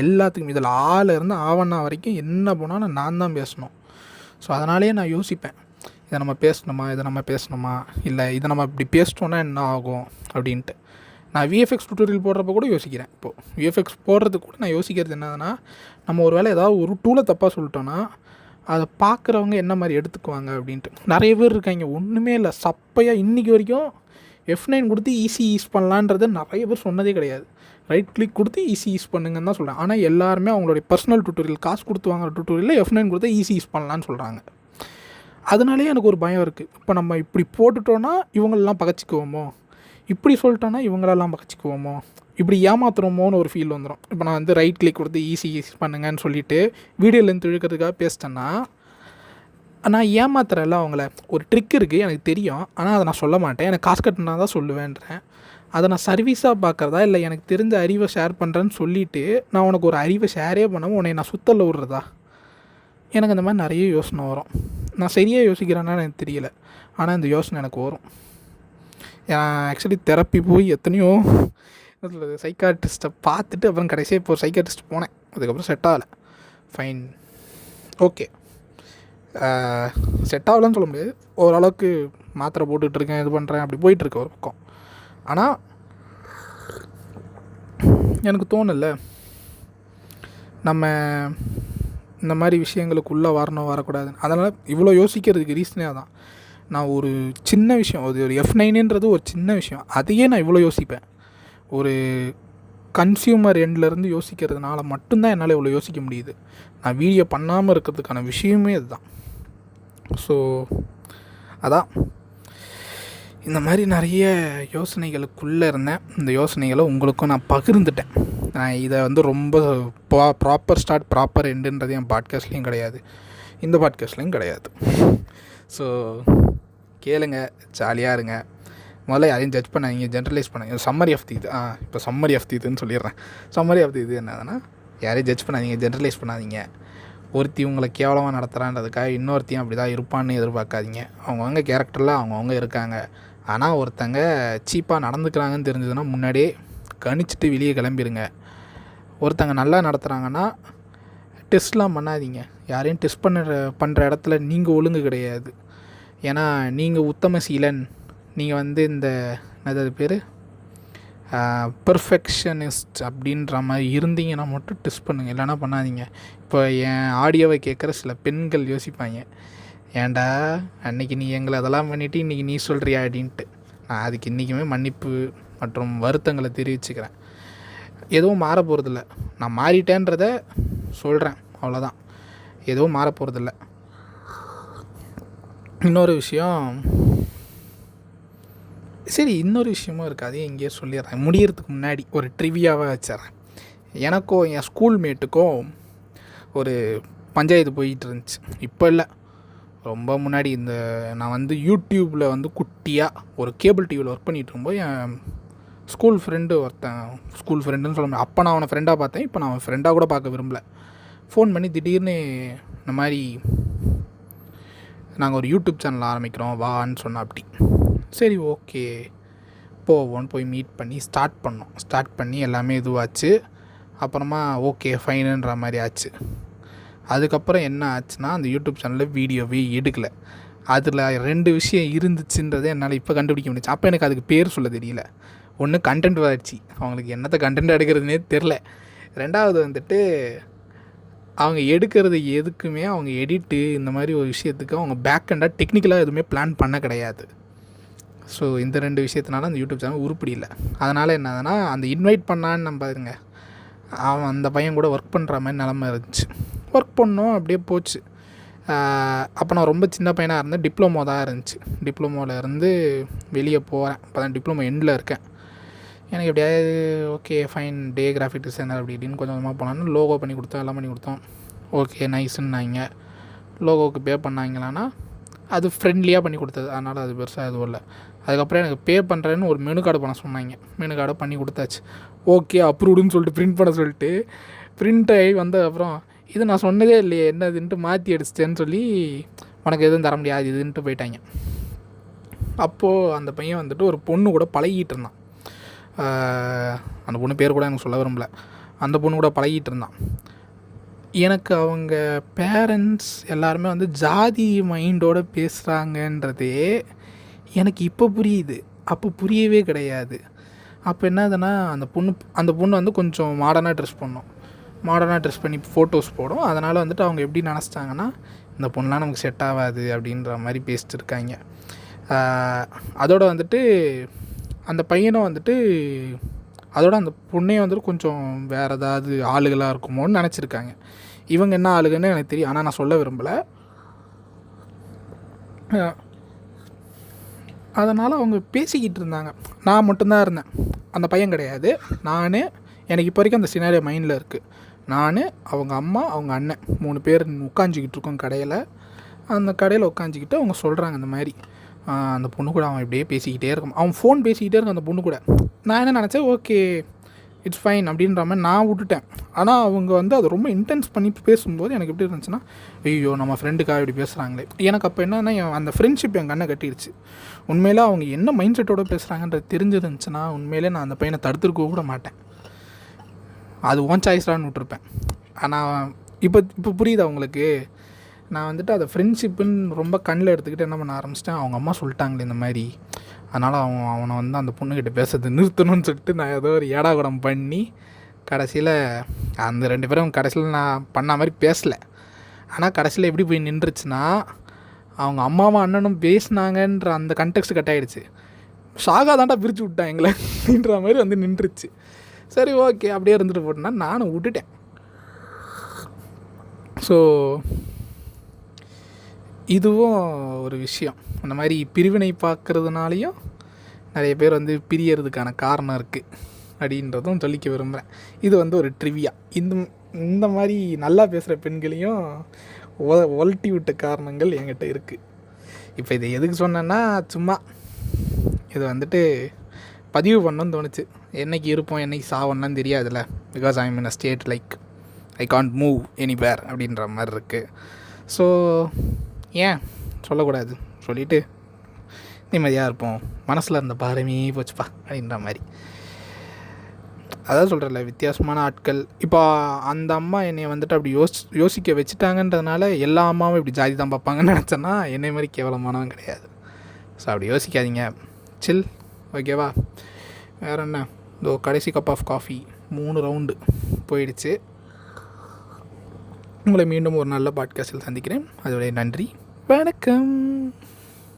[SPEAKER 1] எல்லாத்துக்கும் இதில் இருந்து ஆவண்ணா வரைக்கும் என்ன போனாலும் நான் தான் பேசணும். ஸோ அதனாலேயே நான் யோசிப்பேன், இதை நம்ம பேசணுமா இல்லை இதை நம்ம இப்படி பேசிட்டோன்னா என்ன ஆகும் அப்படின்ட்டு. நான் விஎஃப்எக்ஸ் டுட்டோரியல் போடுறப்ப கூட யோசிக்கிறேன். இப்போது விஎஃப்எக்ஸ் போடுறதுக்கு கூட நான் யோசிக்கிறது என்னதுன்னா, நம்ம ஒரு வேளை ஏதாவது ஒரு டூலை தப்பாக சொல்லிட்டோன்னா அதை பார்க்குறவங்க என்ன மாதிரி எடுத்துக்குவாங்க அப்படின்ட்டு. நிறைய பேர் இருக்காங்க ஒன்றுமே இல்லை சப்பையாக இன்றைக்கி வரைக்கும் F9 கொடுத்து ஈஸி யூஸ் பண்ணலான்றது நிறைய பேர் சொன்னதே கிடையாது. ரைட் கிளிக் கொடுத்து ஈஸி யூஸ் பண்ணுங்கன்னு தான் சொல்கிறேன். ஆனால் எல்லாருமே அவங்களுடைய பர்சனல் டுட்டோரியல், காசு கொடுத்து வாங்குற டுட்டோரியலில் F9 கொடுத்தா ஈஸி யூஸ் பண்ணலான்னு சொல்கிறாங்க. அதனாலேயே எனக்கு ஒரு பயம் இருக்குது. இப்போ நம்ம இப்படி போட்டுட்டோன்னா இவங்களெல்லாம் பகச்சிக்குவோமோ, இப்படி சொல்லிட்டோன்னா இவங்களெல்லாம் பகச்சிக்குவோமோ, இப்படி ஏமாத்துறோமோன்னு ஒரு ஃபீல் வந்துடும். இப்போ நான் வந்து ரைட் கிளிக் கொடுத்து ஈஸி யூஸ் பண்ணுங்கன்னு சொல்லிவிட்டு வீடியோ லென்த் இழுக்கிறதுக்காக பேசிட்டேன்னா நான் ஏமாத்துறேன்ல அவங்கள. ஒரு ட்ரிக் இருக்குது எனக்கு தெரியும், ஆனால் அதை நான் சொல்ல மாட்டேன். எனக்கு காசு கட்டினா தான் சொல்லுவேன்றேன். அதை நான் சர்வீஸாக பார்க்குறதா இல்லை எனக்கு தெரிஞ்ச அறிவை ஷேர் பண்ணுறேன்னு சொல்லிவிட்டு நான் உனக்கு ஒரு அறிவை ஷேரே பண்ணாமல் உன்னை நான் சுத்தல விட்றதா? எனக்கு அந்த மாதிரி நிறைய யோசனை வரும். நான் சரியாக யோசிக்கிறேன்னா எனக்கு தெரியல, ஆனால் இந்த யோசனை எனக்கு வரும். ஆக்சுவலி தெரப்பி போய் எத்தனையோ சைக்காட்ரிஸ்ட்டை பார்த்துட்டு அப்புறம் கடைசியாக இப்போ ஒரு சைக்காட்ரிஸ்ட் போனேன். அதுக்கப்புறம் செட் ஆகலை. ஃபைன், ஓகே, செட் ஆகலன்னு சொல்ல முடியாது. ஓரளவுக்கு மாத்திரை போட்டுட்ருக்கேன், இது பண்ணுறேன், அப்படி போயிட்டுருக்கு ஒரு பக்கம். ஆனால் எனக்கு தோணலை நம்ம இந்த மாதிரி விஷயங்களுக்குள்ளே வரக்கூடாது. அதனால் இவ்வளோ யோசிக்கிறதுக்கு ரீசனே தான். நான் ஒரு சின்ன விஷயம், அது ஒரு F9ன்றது ஒரு சின்ன விஷயம், அதையே நான் இவ்வளோ யோசிப்பேன். ஒரு கன்சியூமர் எண்ட்லேருந்து யோசிக்கிறதுனால மட்டும்தான் என்னால் இவ்வளோ யோசிக்க முடியுது. நான் வீடியோ பண்ணாமல் இருக்கிறதுக்கான விஷயமே அதுதான். ஸோ அதான் இந்த மாதிரி நிறைய யோசனைகளுக்குள்ளே இருந்தேன். இந்த யோசனைகளை உங்களுக்கும் நான் பகிர்ந்துட்டேன். நான் இதை வந்து ரொம்ப ப்ராப்பர் ஸ்டார்ட் ப்ராப்பர் எண்டுன்றது என் பாட்காஸ்ட்லேயும் கிடையாது, இந்த பாட்காஸ்ட்லேயும் கிடையாது. ஸோ கேளுங்க, ஜாலியாக இருங்க. முதல்ல யாரையும் ஜட்ஜ் பண்ணாதீங்க, ஜென்ரலைஸ் பண்ணாதீங்க. சம்மரி ஆஃப் தி இது இப்போ சம்மரி ஆஃப் தி இதுன்னு சொல்லிடுறேன். சம்மரி ஆஃப் தி இது என்னதுன்னா, யாரையும் ஜட்ஜ் பண்ணாதீங்க, ஜென்ரலைஸ் பண்ணாதீங்க. ஒருத்தி உங்களை கேவலமாக நடத்துகிறான்றதுக்காக இன்னொருத்தையும் அப்படி தான் இருப்பான்னு எதிர்பார்க்காதீங்க. அவங்கவுங்க கேரக்டரில் அவங்கவுங்க இருக்காங்க. ஆனால் ஒருத்தங்க சீப்பாக நடந்துக்கிறாங்கன்னு தெரிஞ்சதுன்னா முன்னாடியே கணிச்சிட்டு வெளியே கிளம்பிடுங்க. ஒருத்தங்க நல்லா நடத்துகிறாங்கன்னா டெஸ்ட்லாம் பண்ணாதீங்க. யாரையும் டெஸ்ட் பண்ணுற இடத்துல நீங்கள் ஒழுங்கு கிடையாது. ஏன்னா நீங்கள் உத்தமசீலன், நீங்கள் வந்து இந்த அது பேர் பெர்ஃபெக்ஷனிஸ்ட் அப்படின்ற மாதிரி இருந்தீங்கன்னா மட்டும் டெஸ்ட் பண்ணுங்கள், இல்லைனா பண்ணாதீங்க. இப்போ என் ஆடியோவை கேட்குற சில பெண்கள் யோசிப்பாங்க, ஏன்டா அன்றைக்கி நீ எங்களை அதெல்லாம் பண்ணிவிட்டு இன்றைக்கி நீ சொல்கிறியா அப்படின்ட்டு. நான் அதுக்கு இன்றைக்குமே மன்னிப்பு மற்றும் வருத்தங்களை தெரிவிச்சுக்கிறேன். எதுவும் மாற போகிறதில்ல, நான் மாறிட்டேன்றதை சொல்கிறேன், அவ்வளோதான். எதுவும் மாற போகிறதில்ல. இன்னொரு விஷயம், சரி இன்னொரு விஷயமும் இருக்குது, அதையும் இங்கேயே சொல்லிடுறேன். முடியறதுக்கு முன்னாடி ஒரு ட்ரிவியாவாக வச்சிட்றேன். எனக்கும் என் ஸ்கூல் மேட்டுக்கும் ஒரு பஞ்சாயத்து போயிட்டு இருந்துச்சு. இப்போ இல்லை, ரொம்ப முன்னாடி. நான் வந்து யூடியூப்பில் வந்து குட்டியாக ஒரு கேபிள் டிவியில் ஒர்க் பண்ணிகிட்டு இருக்கும்போது என் ஸ்கூல் ஃப்ரெண்டு ஃப்ரெண்டுன்னு சொல்ல முடியாது, அப்போ நான் அவனை ஃப்ரெண்டாக பார்த்தேன், இப்போ நான் அவன் ஃப்ரெண்டாக கூட பார்க்க விரும்பலை. ஃபோன் பண்ணி திடீர்னு இந்த மாதிரி நாங்கள் ஒரு யூடியூப் சேனல் ஆரம்பிக்கிறோம் வான்னு சொன்னோம். அப்படி சரி ஓகே போவோன்னு போய் மீட் பண்ணி ஸ்டார்ட் பண்ணி எல்லாமே இதுவாச்சு. அப்புறமா ஓகே ஃபைனுன்ற மாதிரி ஆச்சு. அதுக்கப்புறம் என்ன ஆச்சுன்னா, அந்த யூடியூப் சேனலில் வீடியோவே எடுக்கலை. அதில் 2 விஷயம் இருந்துச்சுன்றதை என்னால் இப்போ கண்டுபிடிக்க முடிச்சு. அப்போ எனக்கு அதுக்கு பேர் சொல்ல தெரியல. ஒன்று கண்டென்ட் வளர்ச்சி, அவங்களுக்கு என்னத்தை கண்டென்ட் எடுக்கிறதுனே தெரில. 2வது வந்துட்டு அவங்க எடுக்கிறது எதுக்குமே அவங்க எடிட்டு இந்த மாதிரி ஒரு விஷயத்துக்கு அவங்க பேக்கெண்டாக டெக்னிக்கலாக எதுவுமே பிளான் பண்ண கிடையாது. ஸோ இந்த 2 விஷயத்தினால அந்த யூடியூப் சேனல் உருப்படி இல்லை. அதனால் என்னதுன்னா, அந்த இன்வைட் பண்ணான்னு நம்பாதுங்க, அவன் அந்த பையன் கூட ஒர்க் பண்ணுற மாதிரி நிலமை இருந்துச்சு. ஒர்க் பண்ணோம், அப்படியே போச்சு. அப்போ நான் ரொம்ப சின்ன பையனாக இருந்தேன், டிப்ளமோ தான் இருந்துச்சு. டிப்ளமோவில் இருந்து வெளியே போகிறேன், இப்போ தான் டிப்ளமோ எண்டில் இருக்கேன். எனக்கு எப்படியாவது okay fine day graphic designer அப்படி இப்படின்னு கொஞ்சம் கொஞ்சமாக போனான்னு லோகோ பண்ணி கொடுத்தோம், எல்லாம் பண்ணி கொடுத்தோம். ஓகே நைஸுன்னாங்க. லோகோவுக்கு பே பண்ணாங்களான்னா அது ஃப்ரெண்ட்லியாக பண்ணி கொடுத்தது, அதனால் அது பெருசாக எதுவும் இல்லை. அதுக்கப்புறம் எனக்கு பே பண்ணுறேன்னு ஒரு மெனு கார்டு பண்ண சொன்னாங்க. மெனு கார்டை பண்ணி கொடுத்தாச்சு. ஓகே அப்ரூவ்டுன்னு சொல்லிட்டு பிரிண்ட் பண்ண சொல்லிட்டு பிரிண்ட் ஆகி வந்ததுக்கப்புறம் இது நான் சொன்னதே இல்லையே என்னதுன்ட்டு மாற்றி அடிச்சிட்டேன்னு சொல்லி உனக்கு எதுவும் தர முடியாது இதுன்ட்டு போயிட்டாங்க. அப்போது அந்த பையன் வந்துட்டு ஒரு பொண்ணு கூட பழகிட்டு இருந்தான். அந்த பொண்ணு பேர் கூட எனக்கு சொல்ல விரும்பல. அந்த பொண்ணு கூட பழகிட்டு இருந்தான். எனக்கு அவங்க பேரண்ட்ஸ் எல்லாருமே வந்து ஜாதி மைண்டோடு பேசுகிறாங்கன்றதே எனக்கு இப்போ புரியுது, அப்போ புரியவே கிடையாது. அப்போ என்னதுன்னா, அந்த பொண்ணு வந்து கொஞ்சம் மாடர்னாக ட்ரெஸ் பண்ணி ஃபோட்டோஸ் போடும். அதனால் வந்துட்டு அவங்க எப்படி நினச்சிட்டாங்கன்னா, இந்த பொண்ணுலாம் நமக்கு செட் ஆகாது அப்படின்ற மாதிரி பேசிட்டு இருக்காங்க. அதோட வந்துட்டு அந்த பையனும் வந்துட்டு அதோட அந்த பொண்ணையும் வந்துட்டு கொஞ்சம் வேறு ஏதாவது ஆளுகளாக இருக்குமோன்னு நினச்சிருக்காங்க. இவங்க என்ன ஆளுகன்னு எனக்கு தெரியும், ஆனால் நான் சொல்ல விரும்பலை. அதனால் அவங்க பேசிக்கிட்டு இருந்தாங்க. நான் மட்டும்தான் இருந்தேன், அந்த பையன் கிடையாது. எனக்கு இப்போ வரைக்கும் அந்த சினாரியோ மைண்டில் இருக்குது. நான், அவங்க அம்மா, அவங்க அண்ணன் 3 பேர் உட்காந்துக்கிட்டு இருக்கோம் கடையில். அந்த கடையில் உட்காந்துக்கிட்டு அவங்க சொல்கிறாங்க இந்த மாதிரி அந்த பொண்ணு கூட அவன் இப்படியே பேசிக்கிட்டே இருக்கும், அவன் ஃபோன் பேசிக்கிட்டே இருக்கும் அந்த பொண்ணு கூட. நான் என்ன நினச்சேன், ஓகே இட்ஸ் ஃபைன் அப்படின்ற மாதிரி நான் விட்டுட்டேன். ஆனால் அவங்க வந்து அதை ரொம்ப இன்டென்ஸ் பண்ணி பேசும்போது எனக்கு எப்படி இருந்துச்சுன்னா, ஐயோ நம்ம ஃப்ரெண்டுக்காக இப்படி பேசுகிறாங்களே. எனக்கு அப்போ என்னன்னா, அந்த ஃப்ரெண்ட்ஷிப் என் கண்ணை கட்டிடுச்சு. உண்மையிலே அவங்க என்ன மைண்ட் செட்டோடு பேசுகிறாங்கன்றது தெரிஞ்சிருந்துச்சுன்னா உண்மையிலே நான் அந்த பையனை தடுத்துருக்க கூட மாட்டேன், அது ஓன் சாய்ஸ்டான்னு விட்டுருப்பேன். ஆனால் இப்போ புரியுது அவங்களுக்கு. நான் வந்துட்டு அதை ஃப்ரெண்ட்ஷிப்புன்னு ரொம்ப கண்ணில் எடுத்துக்கிட்டு என்ன பண்ண ஆரம்பிச்சிட்டேன், அவங்க அம்மா சொல்லிட்டாங்களே இந்த மாதிரி, அதனால் அவனை வந்து அந்த பொண்ணுக்கிட்ட பேசுறது நிறுத்தணும்னு சொல்லிட்டு நான் ஏதோ ஒரு ஏடாகுடம் பண்ணி கடைசியில் அந்த 2 பேரும் கடைசியில் நான் பண்ண மாதிரி பேசலை. ஆனால் கடைசியில் எப்படி போய் நின்றுச்சுன்னா, அவங்க அம்மாவும் அண்ணனும் பேசினாங்கன்ற அந்த கண்டெக்ஸ்ட் கட் ஆகிடுச்சு. ஷாகா தாண்டா பிரித்து விட்டான் எங்களை அப்படின்ற மாதிரி வந்து நின்றுச்சு. சரி ஓகே அப்படியே இருந்துட்டு போட்டேன்னா நானும் விட்டுட்டேன். ஸோ இதுவும் ஒரு விஷயம். அந்த மாதிரி பிரிவினை பார்க்குறதுனாலையும் நிறைய பேர் வந்து பிரியறதுக்கான காரணம் இருக்குது அப்படின்றதும் சொல்லிக்க விரும்புகிறேன். இது வந்து ஒரு ட்ரிவியா. இந்த மாதிரி நல்லா பேசுகிற பெண்களையும் ஒலட்டி விட்ட காரணங்கள் என்கிட்ட இருக்குது. இப்போ இதை எதுக்கு சொன்னேன்னா, சும்மா இது வந்துட்டு பதிவு பண்ணணும்னு தோணுச்சு. என்றைக்கு இருப்போம் என்றைக்கு சாவணும்லாம் தெரியாதுல்ல. Because I am in a state like I can't move anywhere அப்படின்ற மாதிரி இருக்குது. ஸோ ஏன் சொல்லக்கூடாது, சொல்லிவிட்டு நிம்மதியாக இருப்போம், மனசில் இருந்த பாரமே போச்சுப்பா அப்படின்ற மாதிரி. அதான் சொல்கிறேன்ல, வித்தியாசமான ஆட்கள். இப்போ அந்த அம்மா என்னை வந்துட்டு அப்படி யோசிக்க வச்சுட்டாங்கன்றதுனால எல்லா அம்மாவும் இப்படி ஜாதி தான் பார்ப்பாங்கன்னு நினச்சேன்னா என்னை மாதிரி கேவலமானவன் கிடையாது. ஸோ அப்படி யோசிக்காதீங்க, சில், ஓகேவா? வேறு என்ன, இதோ கடைசி கப் ஆஃப் காஃபி 3 ரவுண்டு போயிடுச்சு. உங்களை மீண்டும் ஒரு நல்ல பாட்காஸ்டில் சந்திக்கிறேன். அதுவரை நன்றி, வணக்கம்.